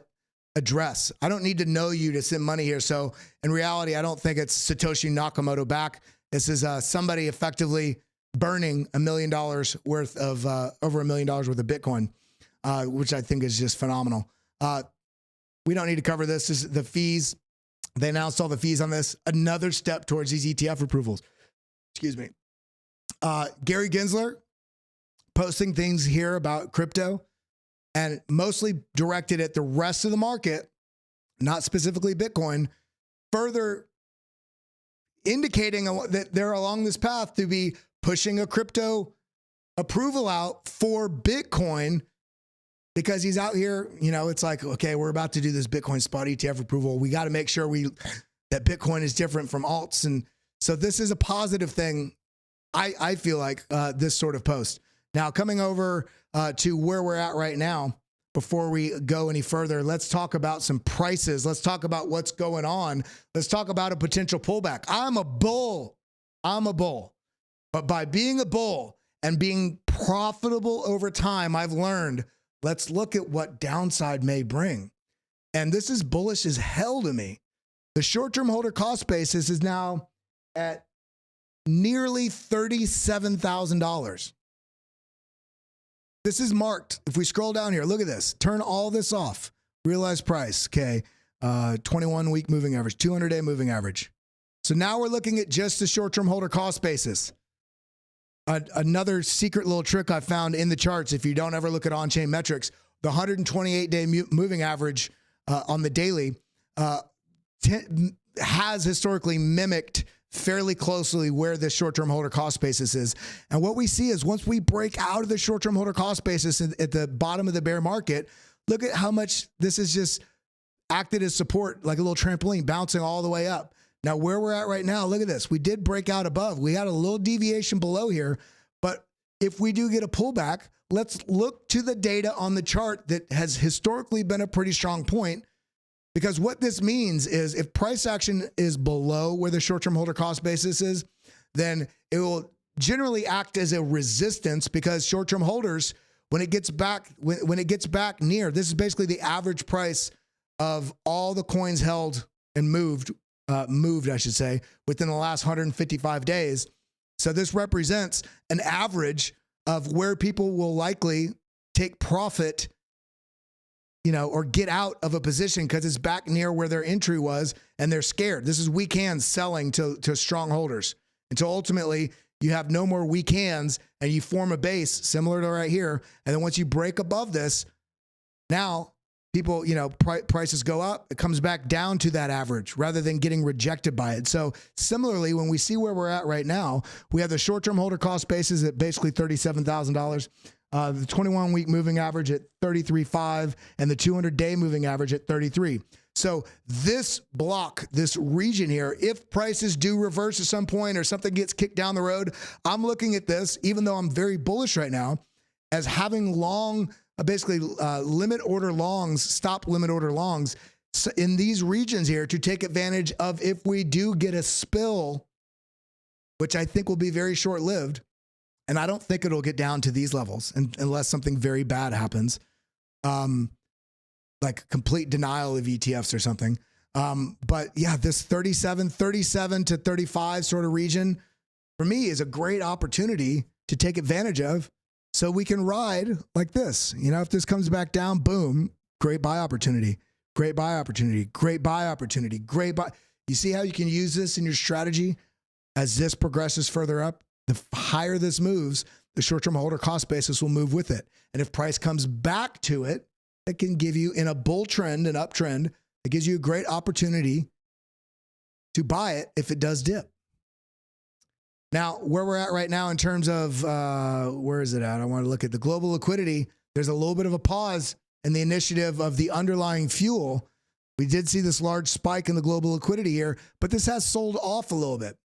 Speaker 1: address. I don't need to know you to send money here. So in reality, I don't think it's Satoshi Nakamoto back. This is somebody effectively burning $1 million worth of over $1 million worth of Bitcoin, which I think is just phenomenal. We don't need to cover this. This is the fees. They announced all the fees on this. Another step towards these ETF approvals. Excuse me. Gary Gensler posting things here about crypto and mostly directed at the rest of the market, not specifically Bitcoin, further indicating that they're along this path to be pushing a crypto approval out for Bitcoin. Because he's out here, it's like, okay, we're about to do this Bitcoin spot ETF approval. We got to make sure that Bitcoin is different from alts. And so this is a positive thing, I feel like, this sort of post. Now, coming over to where we're at right now, before we go any further, let's talk about some prices. Let's talk about what's going on. Let's talk about a potential pullback. I'm a bull. But by being a bull and being profitable over time, I've learned, let's look at what downside may bring. And this is bullish as hell to me. The short-term holder cost basis is now at nearly $37,000. This is marked. If we scroll down here, look at this. Turn all this off. Realized price, okay. 21-week moving average, 200-day moving average. So now we're looking at just the short-term holder cost basis. Another secret little trick I found in the charts, if you don't ever look at on-chain metrics, the 128-day moving average on the daily has historically mimicked fairly closely where the short-term holder cost basis is. And what we see is once we break out of the short-term holder cost basis at the bottom of the bear market, look at how much this has just acted as support, like a little trampoline, bouncing all the way up. Now, where we're at right now, look at this. We did break out above. We had a little deviation below here, but if we do get a pullback, let's look to the data on the chart that has historically been a pretty strong point, because what this means is if price action is below where the short-term holder cost basis is, then it will generally act as a resistance, because short-term holders, when it gets back near, this is basically the average price of all the coins held and moved, I should say, within the last 155 days. So this represents an average of where people will likely take profit, or get out of a position because it's back near where their entry was and they're scared. This is weak hands selling to strong holders until ultimately you have no more weak hands and you form a base similar to right here. And then once you break above this, now people, prices go up, it comes back down to that average rather than getting rejected by it. So similarly, when we see where we're at right now, we have the short-term holder cost basis at basically $37,000, the 21-week moving average at 33.5, and the 200-day moving average at 33. So this block, this region here, if prices do reverse at some point or something gets kicked down the road, I'm looking at this, even though I'm very bullish right now, as having long, basically limit order longs, stop limit order longs in these regions here to take advantage of if we do get a spill, which I think will be very short-lived. And I don't think it'll get down to these levels unless something very bad happens. like complete denial of ETFs or something. But yeah, this 37 to 35 sort of region for me is a great opportunity to take advantage of, so we can ride like this. You know, if this comes back down, boom, great buy opportunity, great buy opportunity, great buy opportunity, great buy. You see how you can use this in your strategy as this progresses further up? The higher this moves, the short-term holder cost basis will move with it. And if price comes back to it, it can give you, in a bull trend, an uptrend, it gives you a great opportunity to buy it if it does dip. Now, where we're at right now in terms of, where is it at? I want to look at the global liquidity. There's a little bit of a pause in the initiative of the underlying fuel. We did see this large spike in the global liquidity here, but this has sold off a little bit.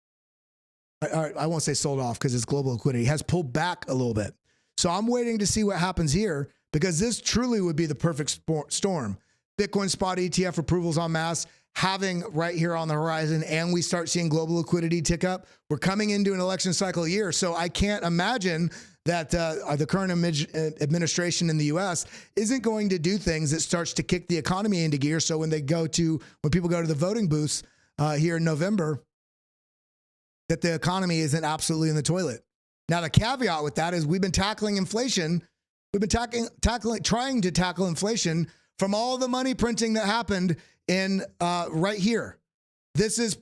Speaker 1: I won't say sold off because it's global liquidity. It has pulled back a little bit. So I'm waiting to see what happens here, because this truly would be the perfect storm. Bitcoin spot ETF approvals en masse, halving right here on the horizon, and we start seeing global liquidity tick up. We're coming into an election cycle year, so I can't imagine that the current administration in the U.S. isn't going to do things that starts to kick the economy into gear. So when people go to the voting booths here in November, that the economy isn't absolutely in the toilet. Now, the caveat with that is we've been tackling inflation. We've been trying to tackle inflation from all the money printing that happened in right here. This is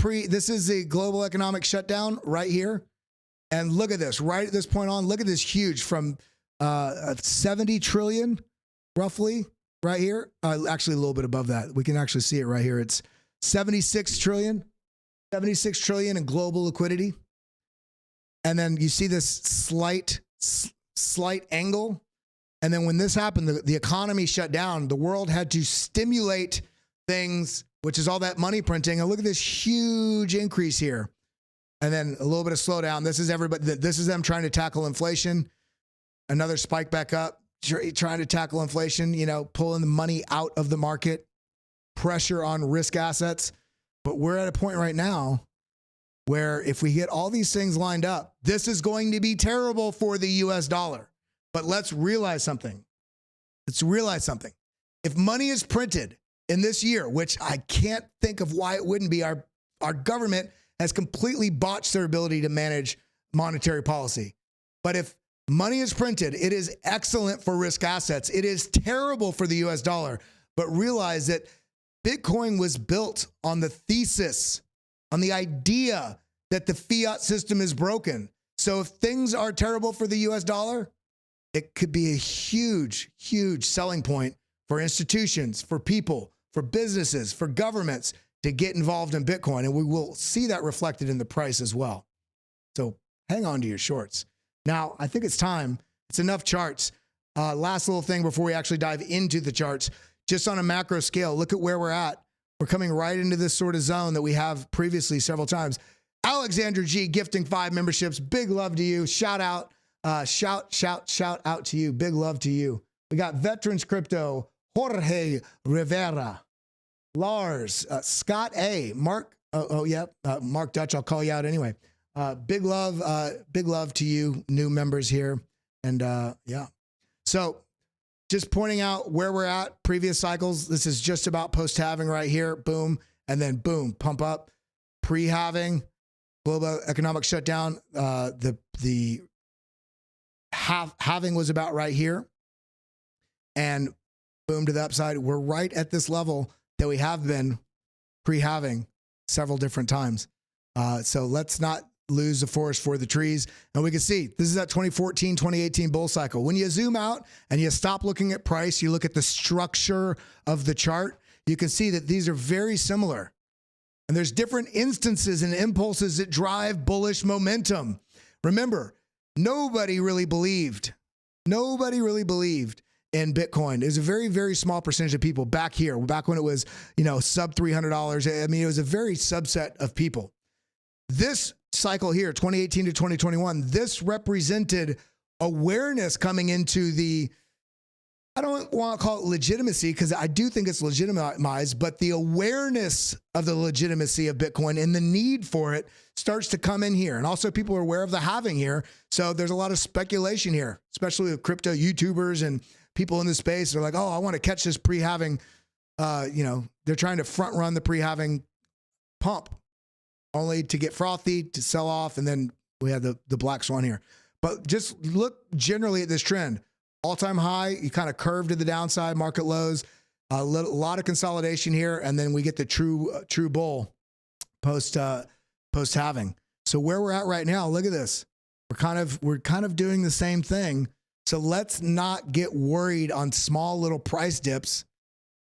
Speaker 1: the global economic shutdown right here. And look at this, right at this point on, look at this huge from 70 trillion roughly right here. Actually a little bit above that. We can actually see it right here. It's 76 trillion in global liquidity. And then you see this slight angle. And then when this happened, the economy shut down. The world had to stimulate things, which is all that money printing. And look at this huge increase here. And then a little bit of slowdown. This is everybody. This is them trying to tackle inflation. Another spike back up, trying to tackle inflation, you know, pulling the money out of the market, pressure on risk assets. But we're at a point right now where if we get all these things lined up, this is going to be terrible for the US dollar. But let's realize something. If money is printed in this year, which I can't think of why it wouldn't be, our government has completely botched their ability to manage monetary policy. But if money is printed, it is excellent for risk assets. It is terrible for the US dollar. But realize that Bitcoin was built on the thesis, on the idea that the fiat system is broken. So if things are terrible for the US dollar, it could be a huge, huge selling point for institutions, for people, for businesses, for governments to get involved in Bitcoin. And we will see that reflected in the price as well. So hang on to your shorts. Now, I think it's time. It's enough charts. Last little thing before we actually dive into the charts, just on a macro scale, look at where we're at. We're coming right into this sort of zone that we have previously several times. Alexander G gifting 5 memberships. Big love to you. Shout out. Shout out to you. Big love to you. We got Veterans Crypto, Jorge Rivera, Lars, Scott A, Mark. Mark Dutch. I'll call you out anyway. Big love to you, new members here. And yeah. So just pointing out where we're at, previous cycles. This is just about post-halving right here. Boom. And then boom, pump up. Pre-halving, global economic shutdown. The halving was about right here. And boom to the upside. We're right at this level that we have been pre-halving several different times. So let's not lose the forest for the trees. And we can see this is that 2014, 2018 bull cycle. When you zoom out and you stop looking at price, you look at the structure of the chart, you can see that these are very similar. And there's different instances and impulses that drive bullish momentum. Remember, nobody really believed in Bitcoin. There's a very, very small percentage of people back here, back when it was, sub $300. I mean, it was a very subset of people. This cycle here, 2018 to 2021, this represented awareness coming into the, I don't want to call it legitimacy because I do think it's legitimized, but the awareness of the legitimacy of Bitcoin and the need for it starts to come in here. And also people are aware of the halving here. So there's a lot of speculation here, especially with crypto YouTubers and people in this space are like, oh, I want to catch this pre-halving, they're trying to front run the pre-halving pump only to get frothy, to sell off. And then we had the black swan here. But just look generally at this trend. All-time high, you kind of curve to the downside, market lows, a lot of consolidation here, and then we get the true bull post halving. So where we're at right now, look at this. We're kind of doing the same thing. So let's not get worried on small little price dips.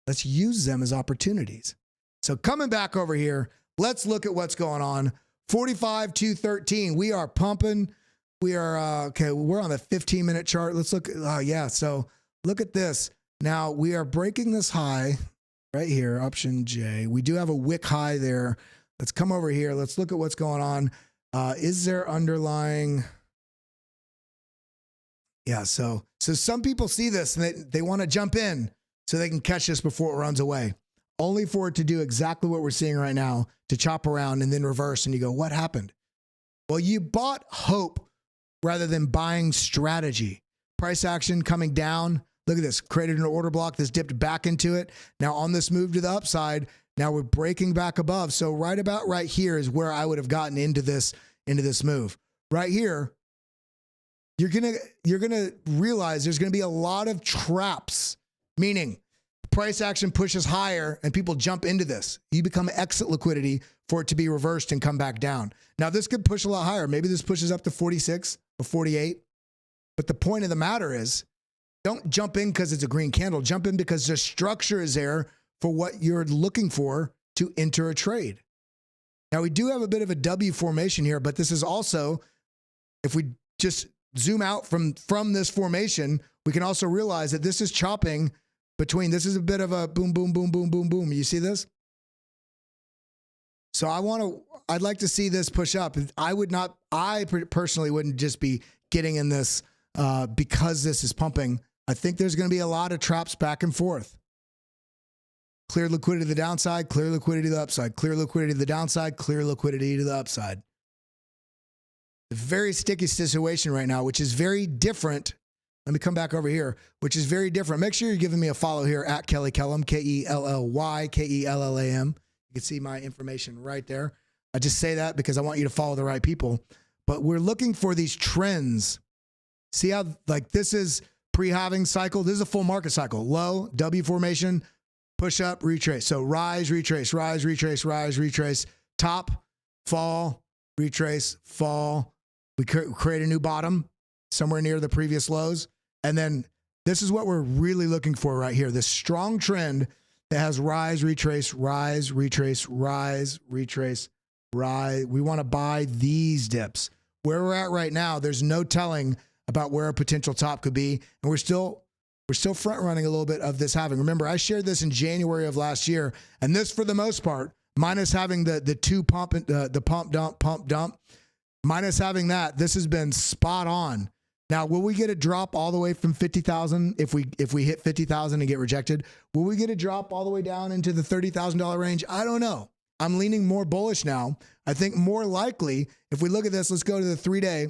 Speaker 1: Let's use them as opportunities. So coming back over here, let's look at what's going on. 45,213. We are pumping. We are, okay, we're on the 15-minute chart. Let's look, yeah, so look at this. Now, we are breaking this high right here, option J. We do have a wick high there. Let's come over here. Let's look at what's going on. Is there underlying? Yeah, so some people see this and they want to jump in so they can catch this before it runs away, only for it to do exactly what we're seeing right now, to chop around and then reverse, and you go, what happened? Well, you bought hope rather than buying strategy. Price action coming down. Look at this, created an order block. This dipped back into it. Now on this move to the upside, now we're breaking back above. So right about right here is where I would have gotten into this move. Right here, you're gonna realize there's gonna be a lot of traps, meaning price action pushes higher and people jump into this. You become exit liquidity for it to be reversed and come back down. Now this could push a lot higher. Maybe this pushes up to 46 or 48. But the point of the matter is, don't jump in because it's a green candle. Jump in because the structure is there for what you're looking for to enter a trade. Now we do have a bit of a W formation here, but this is also, if we just zoom out from this formation, we can also realize that this is chopping between, this is a bit of a boom, boom, boom, boom, boom, boom. You see this? So I'd like to see this push up. I personally wouldn't just be getting in this because this is pumping. I think there's going to be a lot of traps back and forth. Clear liquidity to the downside, clear liquidity to the upside, clear liquidity to the downside, clear liquidity to the upside. A very sticky situation right now, which is very different. Let me come back over here, which is very different. Make sure you're giving me a follow here at Kelly Kellam, Kelly, Kellam. You can see my information right there. I just say that because I want you to follow the right people. But we're looking for these trends. See how, like, this is pre-halving cycle. This is a full market cycle. Low, W formation, push up, retrace. So rise, retrace, rise, retrace, rise, retrace. Top, fall, retrace, fall. We create a new bottom somewhere near the previous lows. And then this is what we're really looking for right here. This strong trend that has rise, retrace, rise, retrace, rise, retrace, rise. We want to buy these dips. Where we're at right now, there's no telling about where a potential top could be. And we're still front running a little bit of this halving. Remember, I shared this in January of last year. And this, for the most part, minus having the two pump, the pump dump, minus having that, this has been spot on. Now, will we get a drop all the way from 50,000 if we hit 50,000 and get rejected? Will we get a drop all the way down into the $30,000 range? I don't know. I'm leaning more bullish now. I think more likely, if we look at this, let's go to the 3-day.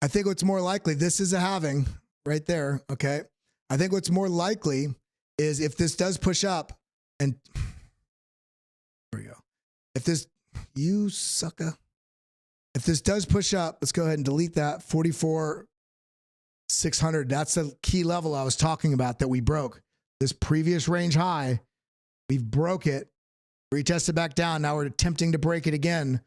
Speaker 1: I think what's more likely, this is a halving right there, okay? I think what's more likely is if this does push up, and here we go. If this, you sucker. If this does push up, let's go ahead and delete that, 44,600. That's the key level I was talking about that we broke. This previous range high, we've broke it, retested back down. Now we're attempting to break it again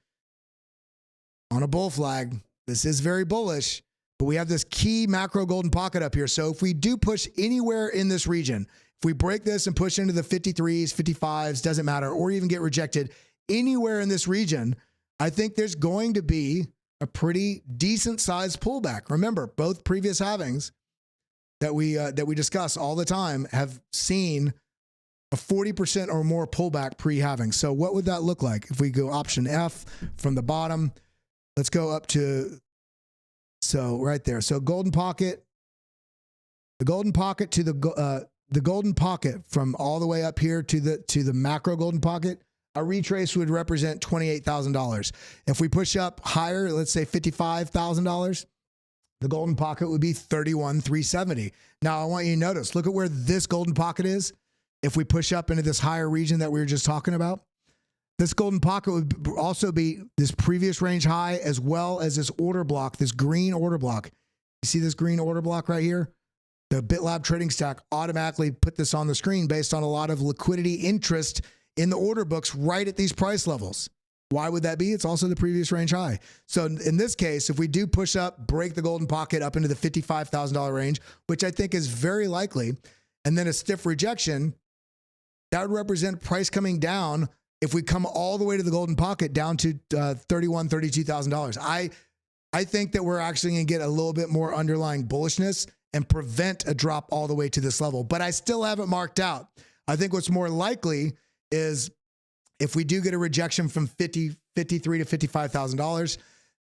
Speaker 1: on a bull flag. This is very bullish, but we have this key macro golden pocket up here. So if we do push anywhere in this region, if we break this and push into the 53s, 55s, doesn't matter, or even get rejected anywhere in this region, I think there's going to be a pretty decent sized pullback. Remember, both previous halvings that we discuss all the time have seen a 40% or more pullback pre-halving. So what would that look like? If we go option F from the bottom, let's go up to, so right there. So golden pocket, the golden pocket to the golden pocket from all the way up here to the macro golden pocket. A retrace would represent $28,000. If we push up higher, let's say $55,000, The golden pocket would be 31,370. Now I want you to notice, look at where this golden pocket is. If we push up into this higher region that we were just talking about, this golden pocket would also be this previous range high as well as this order block, this green order block. You see this green order block right here? The BitLab trading stack automatically put this on the screen based on a lot of liquidity interest in the order books right at these price levels. Why would that be? It's also the previous range high. So in this case, if we do push up, break the golden pocket up into the $55,000 range, which I think is very likely, and then a stiff rejection, that would represent price coming down. If we come all the way to the golden pocket down to $31,000, $32,000, I think that we're actually going to get a little bit more underlying bullishness and prevent a drop all the way to this level. But I still have it marked out. I think what's more likely is if we do get a rejection from $53,000 to $55,000,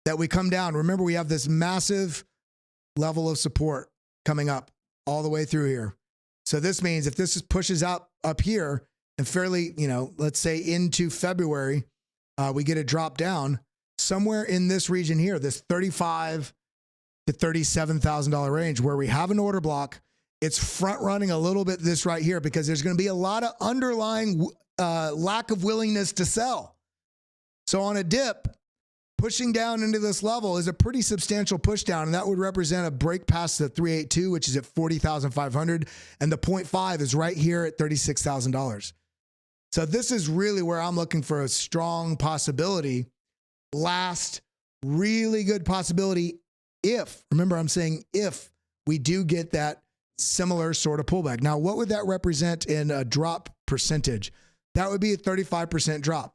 Speaker 1: that we come down. Remember, we have this massive level of support coming up all the way through here. So this means if this pushes up here and fairly, let's say into February, we get a drop down somewhere in this region here, this $35,000 to $37,000 range where we have an order block. It's front running a little bit this right here because there's going to be a lot of underlying lack of willingness to sell. So on a dip, pushing down into this level is a pretty substantial push down, and that would represent a break past the 382, which is at 40,500, and the 0.5 is right here at $36,000. So this is really where I'm looking for a strong possibility. Last really good possibility if, remember I'm saying if we do get that similar sort of pullback. Now, what would that represent in a drop percentage? That would be a 35% drop.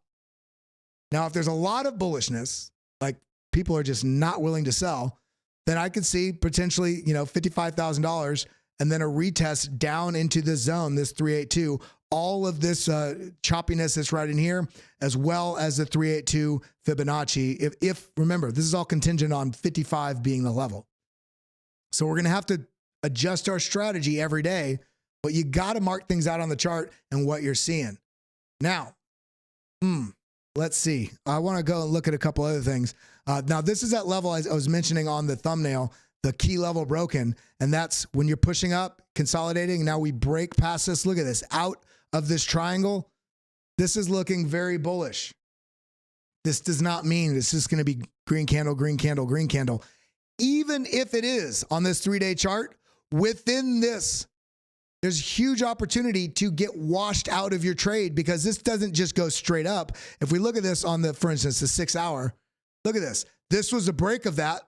Speaker 1: Now, if there's a lot of bullishness, like people are just not willing to sell, then I could see potentially, $55,000 and then a retest down into this zone, this 382, all of this choppiness that's right in here, as well as the 382 Fibonacci. If remember, this is all contingent on 55 being the level. So we're going to have to adjust our strategy every day, but you got to mark things out on the chart and what you're seeing. Now, let's see. I want to go and look at a couple other things. Now, this is that level I was mentioning on the thumbnail, the key level broken, and that's when you're pushing up, consolidating. Now we break past this. Look at this. Out of this triangle, this is looking very bullish. This does not mean this is going to be green candle, green candle, green candle. Even if it is on this 3-day chart, within this, there's huge opportunity to get washed out of your trade because this doesn't just go straight up. If we look at this on the, for instance, the 6-hour, look at this. This was a break of that.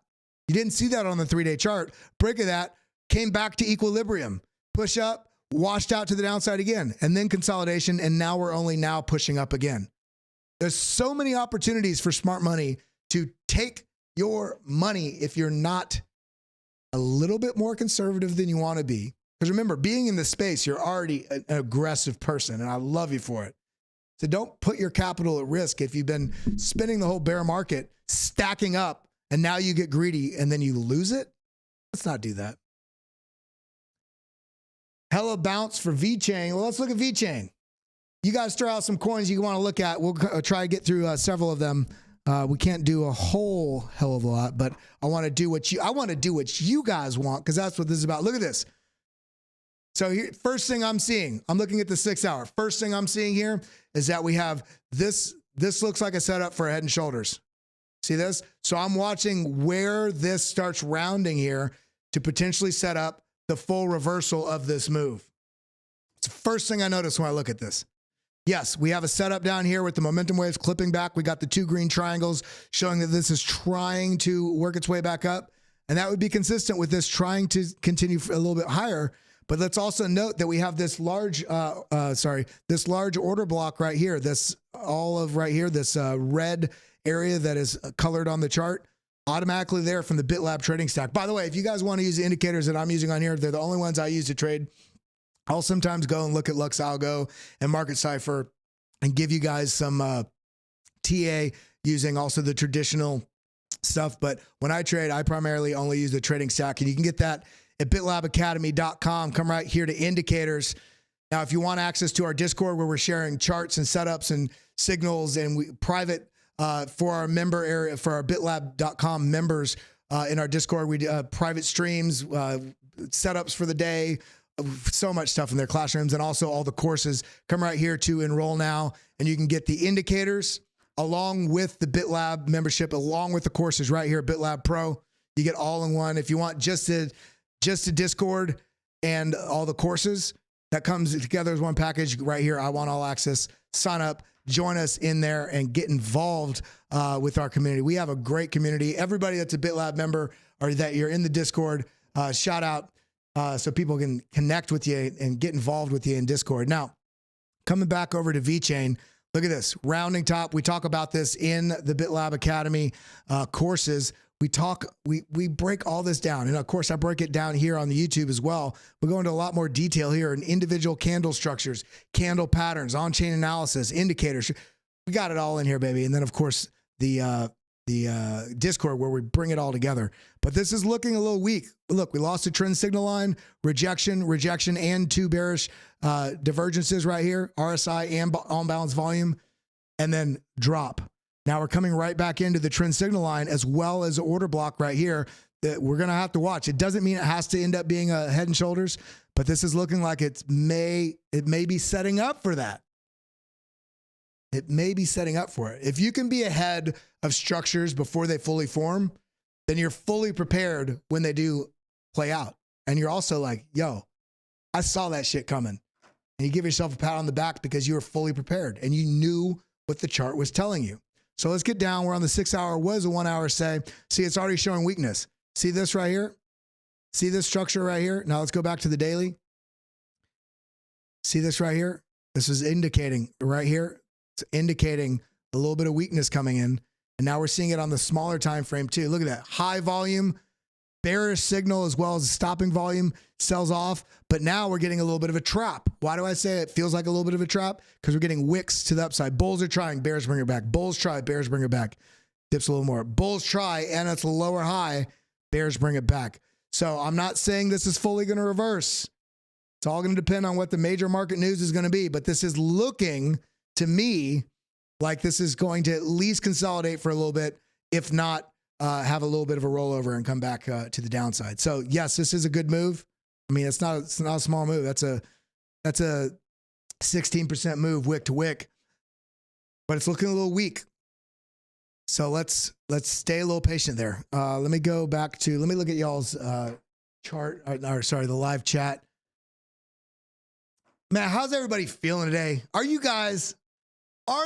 Speaker 1: You didn't see that on the 3-day chart. Break of that, came back to equilibrium, push up, washed out to the downside again, and then consolidation, and now we're only now pushing up again. There's so many opportunities for smart money to take your money if you're not a little bit more conservative than you want to be. Because remember, being in this space, you're already an aggressive person, and I love you for it. So don't put your capital at risk if you've been spending the whole bear market stacking up, and now you get greedy and then you lose it. Let's not do that. Hella bounce for VeChain. Well, let's look at VeChain. You guys throw out some coins you want to look at. We'll try to get through several of them. We can't do a whole hell of a lot, but I want to do what you guys want because that's what this is about. Look at this. So here, first thing I'm seeing, I'm looking at the 6-hour. First thing I'm seeing here is that we have this. This looks like a setup for a head and shoulders. See this? So I'm watching where this starts rounding here to potentially set up the full reversal of this move. It's the first thing I notice when I look at this. Yes, we have a setup down here with the momentum waves clipping back. We got the 2 green triangles showing that this is trying to work its way back up. And that would be consistent with this trying to continue a little bit higher. But let's also note that we have this large, this large order block right here, this olive right here, this red area that is colored on the chart, automatically there from the BitLab trading stack. By the way, if you guys want to use the indicators that I'm using on here, they're the only ones I use to trade. I'll sometimes go and look at Lux Algo and Market Cipher and give you guys some TA using also the traditional stuff. But when I trade, I primarily only use the trading stack, and you can get that at bitlabacademy.com. Come right here to indicators. Now, if you want access to our Discord where we're sharing charts and setups and signals and private for our member area, for our bitlab.com members, in our Discord. We do private streams, setups for the day, so much stuff in there, classrooms, and also all the courses. Come right here to enroll now, and you can get the indicators along with the BitLab membership, along with the courses right here, BitLab Pro. You get all in one. If you want just a Discord and all the courses, that comes together as one package right here. I want all access. Sign up, join us in there, and get involved with our community. We have a great community. Everybody that's a BitLab member or that you're in the Discord, shout out so people can connect with you and get involved with you in Discord. Now, coming back over to VeChain, look at this, rounding top. We talk about this in the BitLab Academy courses. We break all this down. And of course, I break it down here on the YouTube as well. We go into a lot more detail here in individual candle structures, candle patterns, on-chain analysis, indicators. We got it all in here, baby. And then of course, the Discord where we bring it all together. But this is looking a little weak. Look, we lost a trend signal line, rejection, and two bearish divergences right here, RSI and on-balance volume, and then drop. Now we're coming right back into the trend signal line as well as order block right here that we're going to have to watch. It doesn't mean it has to end up being a head and shoulders, but this is looking like it may be setting up for that. It may be setting up for it. If you can be ahead of structures before they fully form, then you're fully prepared when they do play out. And you're also like, yo, I saw that shit coming. And you give yourself a pat on the back because you were fully prepared and you knew what the chart was telling you. So let's get down. We're on the 6 hour. What does a 1 hour say? See, it's already showing weakness. See this right here? See this structure right here? Now let's go back to the daily. See this right here? This is indicating right here. It's indicating a little bit of weakness coming in. And now we're seeing it on the smaller time frame too. Look at that. High volume, bearish signal as well as stopping volume, sells off. But now we're getting a little bit of a trap. Why do I say it feels like a little bit of a trap? Because we're getting wicks to the upside. Bulls are trying, bears bring it back. Bulls try, bears bring it back. Dips a little more. Bulls try, and it's a lower high. Bears bring it back. So I'm not saying this is fully going to reverse. It's all going to depend on what the major market news is going to be. But this is looking to me like this is going to at least consolidate for a little bit, if not have a little bit of a rollover and come back to the downside. So yes, this is a good move. I mean, it's not a small move. That's a 16% move wick to wick, but it's looking a little weak. So let's stay a little patient there. Let me go back to, let me look at y'all's chart, or sorry, the live chat. Man, how's everybody feeling today? Are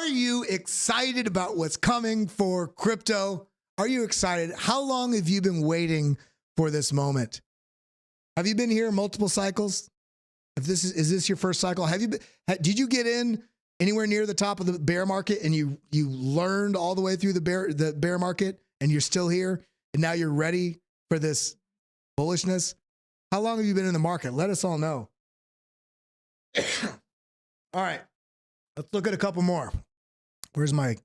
Speaker 1: you excited about what's coming for crypto? Are you excited? How long have you been waiting for this moment? Have you been here multiple cycles? If this is this your first cycle? Did you get in anywhere near the top of the bear market and you learned all the way through the bear market and you're still here and now you're ready for this bullishness? How long have you been in the market? Let us all know. All right, let's look at a couple more. Where's my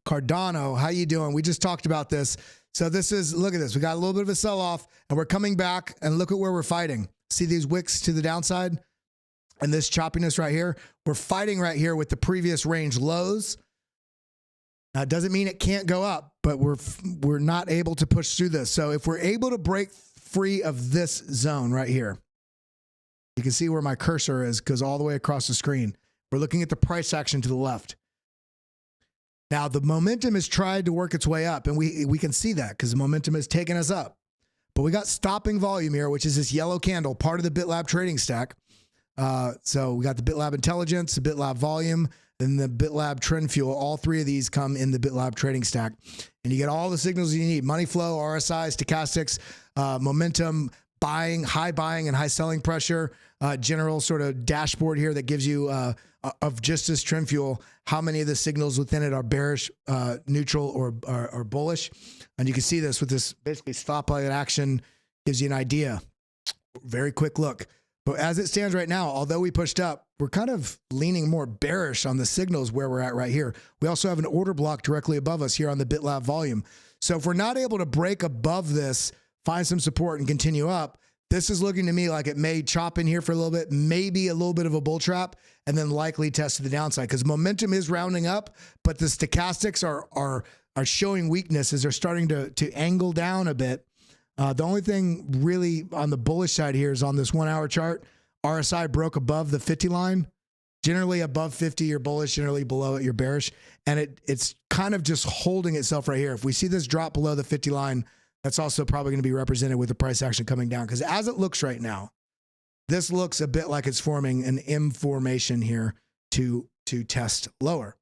Speaker 1: Cardano? How you doing? We just talked about this. So this is, look at this. We got a little bit of a sell-off and we're coming back and look at where we're fighting. See these wicks to the downside and this choppiness right here? We're fighting right here with the previous range lows. Now, it doesn't mean it can't go up, but we're not able to push through this. So if we're able to break free of this zone right here, you can see where my cursor is, goes all the way across the screen. We're looking at the price action to the left. Now, the momentum has tried to work its way up, and we can see that because the momentum has taken us up. But we got stopping volume here, which is this yellow candle, part of the BitLab trading stack. So we got the BitLab Intelligence, the BitLab Volume, and the BitLab Trend Fuel. All three of these come in the BitLab trading stack. And you get all the signals you need: money flow, RSI, stochastics, momentum, buying, high buying and high selling pressure, general sort of dashboard here that gives you of just this trend fuel, how many of the signals within it are bearish, neutral, or bullish. And you can see this with this basically stoplight action, gives you an idea. Very quick look. But as it stands right now, although we pushed up, we're kind of leaning more bearish on the signals where we're at right here. We also have an order block directly above us here on the BitLab volume. So if we're not able to break above this, find some support and continue up, this is looking to me like it may chop in here for a little bit, maybe a little bit of a bull trap, and then likely test to the downside because momentum is rounding up, but the stochastics are are showing weakness as they're starting to angle down a bit. The only thing really on the bullish side here is on this 1 hour chart, RSI broke above the 50 line. Generally above 50, you're bullish. Generally below it, you're bearish. And it's kind of just holding itself right here. If we see this drop below the 50 line, that's also probably going to be represented with the price action coming down. Because as it looks right now, this looks a bit like it's forming an M formation here to test lower.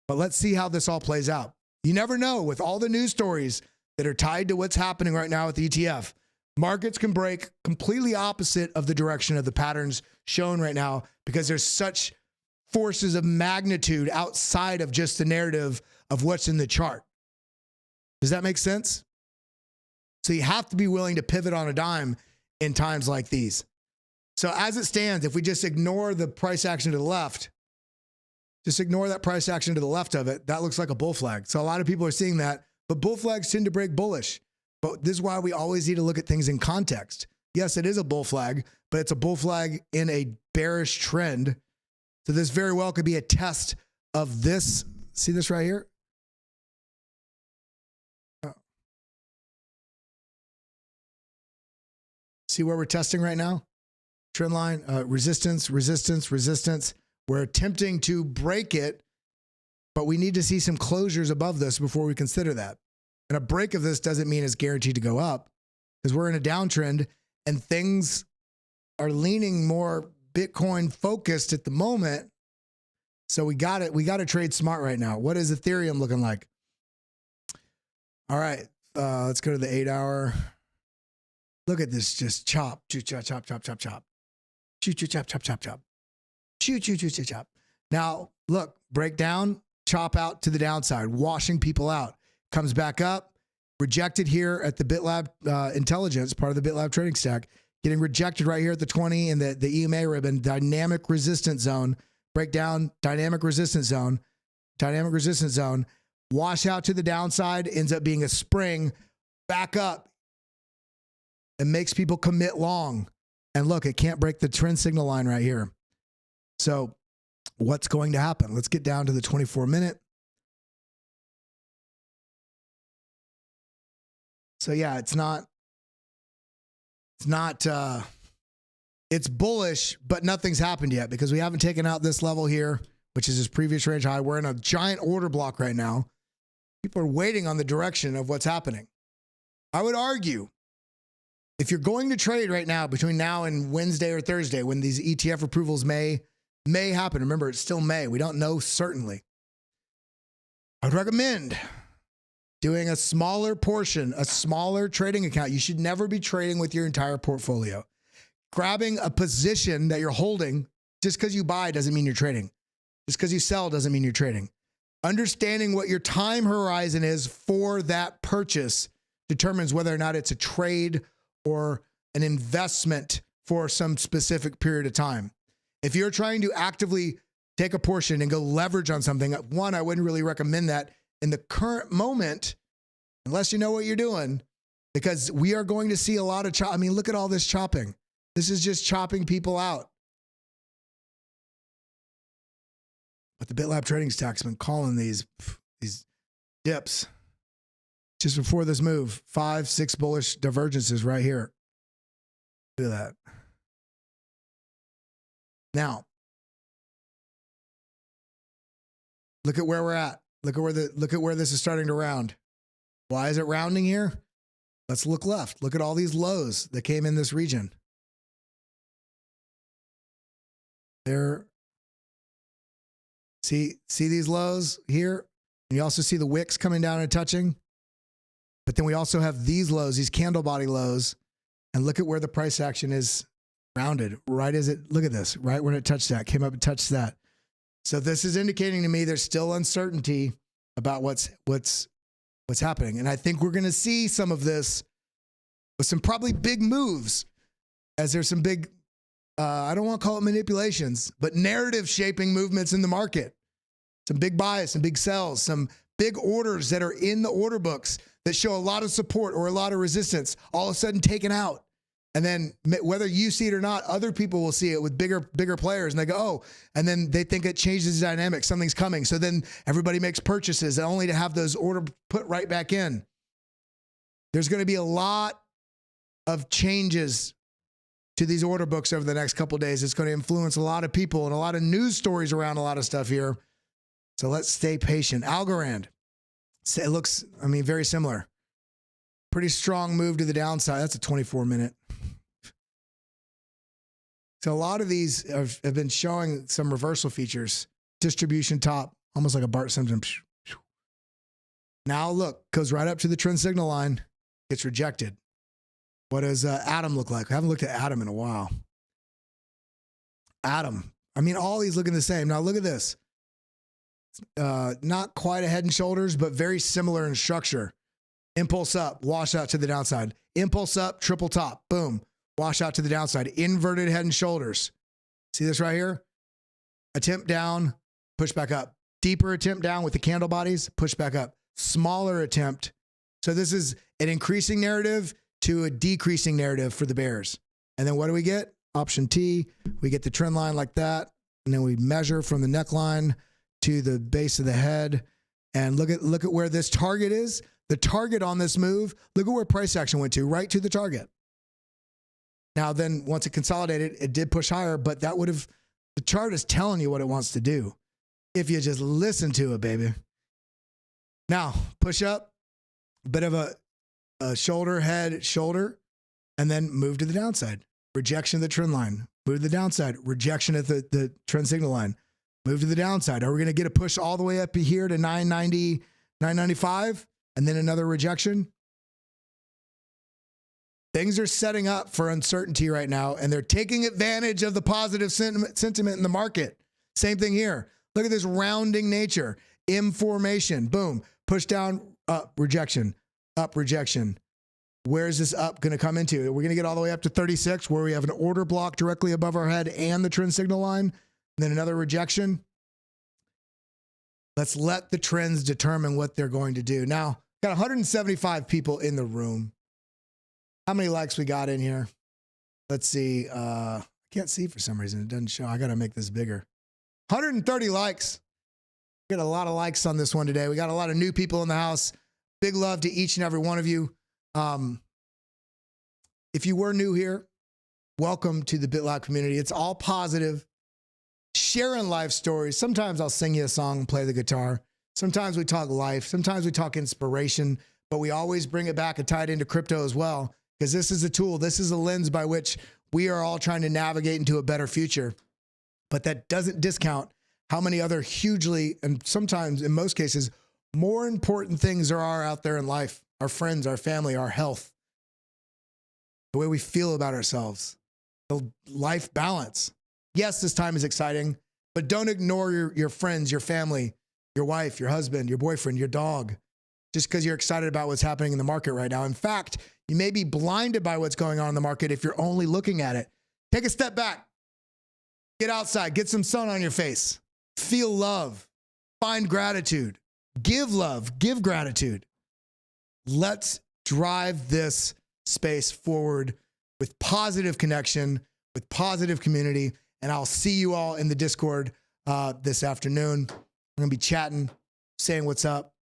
Speaker 1: But let's see how this all plays out. You never know with all the news stories that are tied to what's happening right now with the ETF. Markets can break completely opposite of the direction of the patterns shown right now because there's such forces of magnitude outside of just the narrative of what's in the chart. Does that make sense? So you have to be willing to pivot on a dime in times like these. So as it stands, if we just ignore the price action to the left, just ignore that price action to the left of it, that looks like a bull flag. So a lot of people are seeing that, but bull flags tend to break bullish. But this is why we always need to look at things in context. Yes, it is a bull flag, but it's a bull flag in a bearish trend. So this very well could be a test of this. See this right here? Oh. See where we're testing right now? Trend line, resistance, resistance, resistance. We're attempting to break it, but we need to see some closures above this before we consider that. And a break of this doesn't mean it's guaranteed to go up because we're in a downtrend and things are leaning more Bitcoin focused at the moment. So we got to trade smart right now. What is Ethereum looking like? All right, let's go to the 8 hour. Look at this, just chop, chop, chop, chop, chop, chop, chop, chop, chop, chop, chop, chop, chop, chop, chop, chop. Now look, break down, chop out to the downside, washing people out. Comes back up, rejected here at the BitLab Intelligence, part of the BitLab trading stack, getting rejected right here at the 20 and the EMA ribbon, dynamic resistance zone, breakdown, dynamic resistance zone, wash out to the downside, ends up being a spring, back up, and makes people commit long. And look, it can't break the trend signal line right here. So what's going to happen? Let's get down to the 24-minute. So yeah, it's bullish, but nothing's happened yet because we haven't taken out this level here, which is his previous range high. We're in a giant order block right now. People are waiting on the direction of what's happening. I would argue if you're going to trade right now between now and Wednesday or Thursday, when these ETF approvals may happen, remember it's still May. We don't know certainly. I would recommend doing a smaller portion, a smaller trading account. You should never be trading with your entire portfolio. Grabbing a position that you're holding, just because you buy doesn't mean you're trading. Just because you sell doesn't mean you're trading. Understanding what your time horizon is for that purchase determines whether or not it's a trade or an investment for some specific period of time. If you're trying to actively take a portion and go leverage on something, one, I wouldn't really recommend that in the current moment, unless you know what you're doing, because we are going to see a lot of chop. I mean, look at all this chopping. This is just chopping people out. But the BitLab trading stack's been calling these dips just before this move. 5, 6 bullish divergences right here. Look at that. Now, look at where we're at. Look at where this is starting to round. Why is it rounding here? Let's look left. Look at all these lows that came in this region. There. See these lows here? And you also see the wicks coming down and touching. But then we also have these lows, these candle body lows. And look at where the price action is rounded. Right as it, look at this, right when it touched that, came up and touched that. So this is indicating to me there's still uncertainty about what's happening. And I think we're going to see some of this with some probably big moves as there's some big, I don't want to call it manipulations, but narrative shaping movements in the market. Some big buys, some big sells, some big orders that are in the order books that show a lot of support or a lot of resistance, all of a sudden taken out. And then whether you see it or not, other people will see it with bigger players, and they go, oh, and then they think it changes the dynamic. Something's coming. So then everybody makes purchases, and only to have those order put right back in. There's going to be a lot of changes to these order books over the next couple of days. It's going to influence a lot of people and a lot of news stories around a lot of stuff here. So let's stay patient. Algorand. It looks, I mean, very similar. Pretty strong move to the downside. That's a 24-minute. So a lot of these have been showing some reversal features. Distribution top, almost like a Bart Simpson. Now look, goes right up to the trend signal line. Gets rejected. What does Atom look like? I haven't looked at Atom in a while. Atom. I mean, all these looking the same. Now look at this. Not quite a head and shoulders, but very similar in structure. Impulse up, wash out to the downside. Impulse up, triple top, boom. Wash out to the downside. Inverted head and shoulders. See this right here? Attempt down, push back up. Deeper attempt down with the candle bodies, push back up. Smaller attempt. So this is an increasing narrative to a decreasing narrative for the bears. And then what do we get? Option T. We get the trend line like that. And then we measure from the neckline to the base of the head. And look at where this target is. The target on this move, look at where price action went to, right to the target. Now then, once it consolidated, it did push higher, but that would have, the chart is telling you what it wants to do. If you just listen to it, baby. Now, push up, bit of a shoulder, head, shoulder, and then move to the downside. Rejection of the trend line. Move to the downside. Rejection of the trend signal line. Move to the downside. Are we going to get a push all the way up here to 990, 995, and then another rejection? Things are setting up for uncertainty right now, and they're taking advantage of the positive sentiment in the market. Same thing here. Look at this rounding nature. M formation. Boom. Push down, up, rejection. Up, rejection. Where is this up going to come into? We're going to get all the way up to 36, where we have an order block directly above our head and the trend signal line, and then another rejection. Let's let the trends determine what they're going to do. Now, got 175 people in the room. How many likes we got in here? Let's see. I can't see for some reason. It doesn't show. I got to make this bigger. 130 likes. We got a lot of likes on this one today. We got a lot of new people in the house. Big love to each and every one of you. If you were new here, welcome to the BitLab community. It's all positive, sharing life stories. Sometimes I'll sing you a song and play the guitar. Sometimes we talk life. Sometimes we talk inspiration, but we always bring it back and tie it into crypto as well, because this is a tool. This is a lens by which we are all trying to navigate into a better future. But that doesn't discount how many other hugely, and sometimes in most cases, more important things there are out there in life. Our friends, our family, our health, the way we feel about ourselves, the life balance. Yes, this time is exciting, but don't ignore your friends, your family, your wife, your husband, your boyfriend, your dog, just because you're excited about what's happening in the market right now. In fact, you may be blinded by what's going on in the market if you're only looking at it. Take a step back. Get outside. Get some sun on your face. Feel love. Find gratitude. Give love. Give gratitude. Let's drive this space forward with positive connection, with positive community, and I'll see you all in the Discord this afternoon. I'm going to be chatting, saying what's up,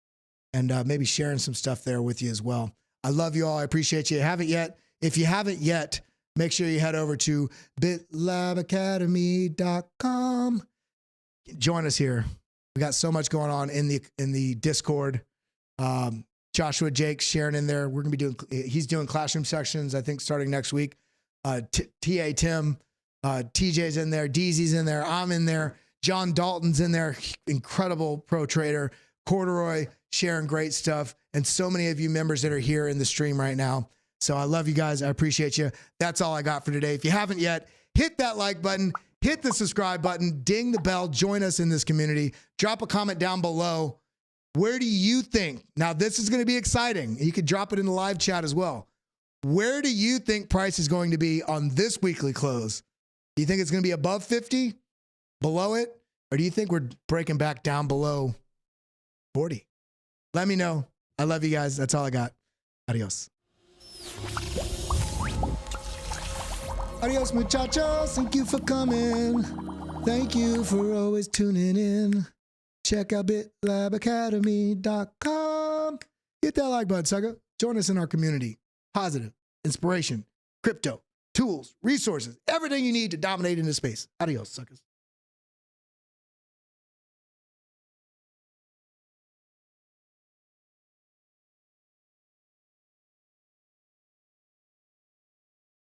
Speaker 1: and maybe sharing some stuff there with you as well. I love you all. I appreciate you. Haven't yet? If you haven't yet, make sure you head over to bitlabacademy.com. Join us here. We got so much going on in the Discord. Joshua Jake's sharing in there. We're going to be doing, he's doing classroom sections, I think, starting next week. TA Tim, TJ's in there. DZ's in there. I'm in there. John Dalton's in there. Incredible pro trader. Corduroy sharing great stuff. And so many of you members that are here in the stream right now. So I love you guys. I appreciate you. That's all I got for today. If you haven't yet, hit that like button, hit the subscribe button, ding the bell, join us in this community. Drop a comment down below. Where do you think, now this is going to be exciting. You could drop it in the live chat as well. Where do you think price is going to be on this weekly close? Do you think it's going to be above 50, below it? Or do you think we're breaking back down below 40? Let me know. I love you guys. That's all I got. Adios. Adios, muchachos. Thank you for coming. Thank you for always tuning in. Check out bitlabacademy.com. Hit that like button, sucker. Join us in our community. Positive, inspiration, crypto, tools, resources, everything you need to dominate in this space. Adios, suckers.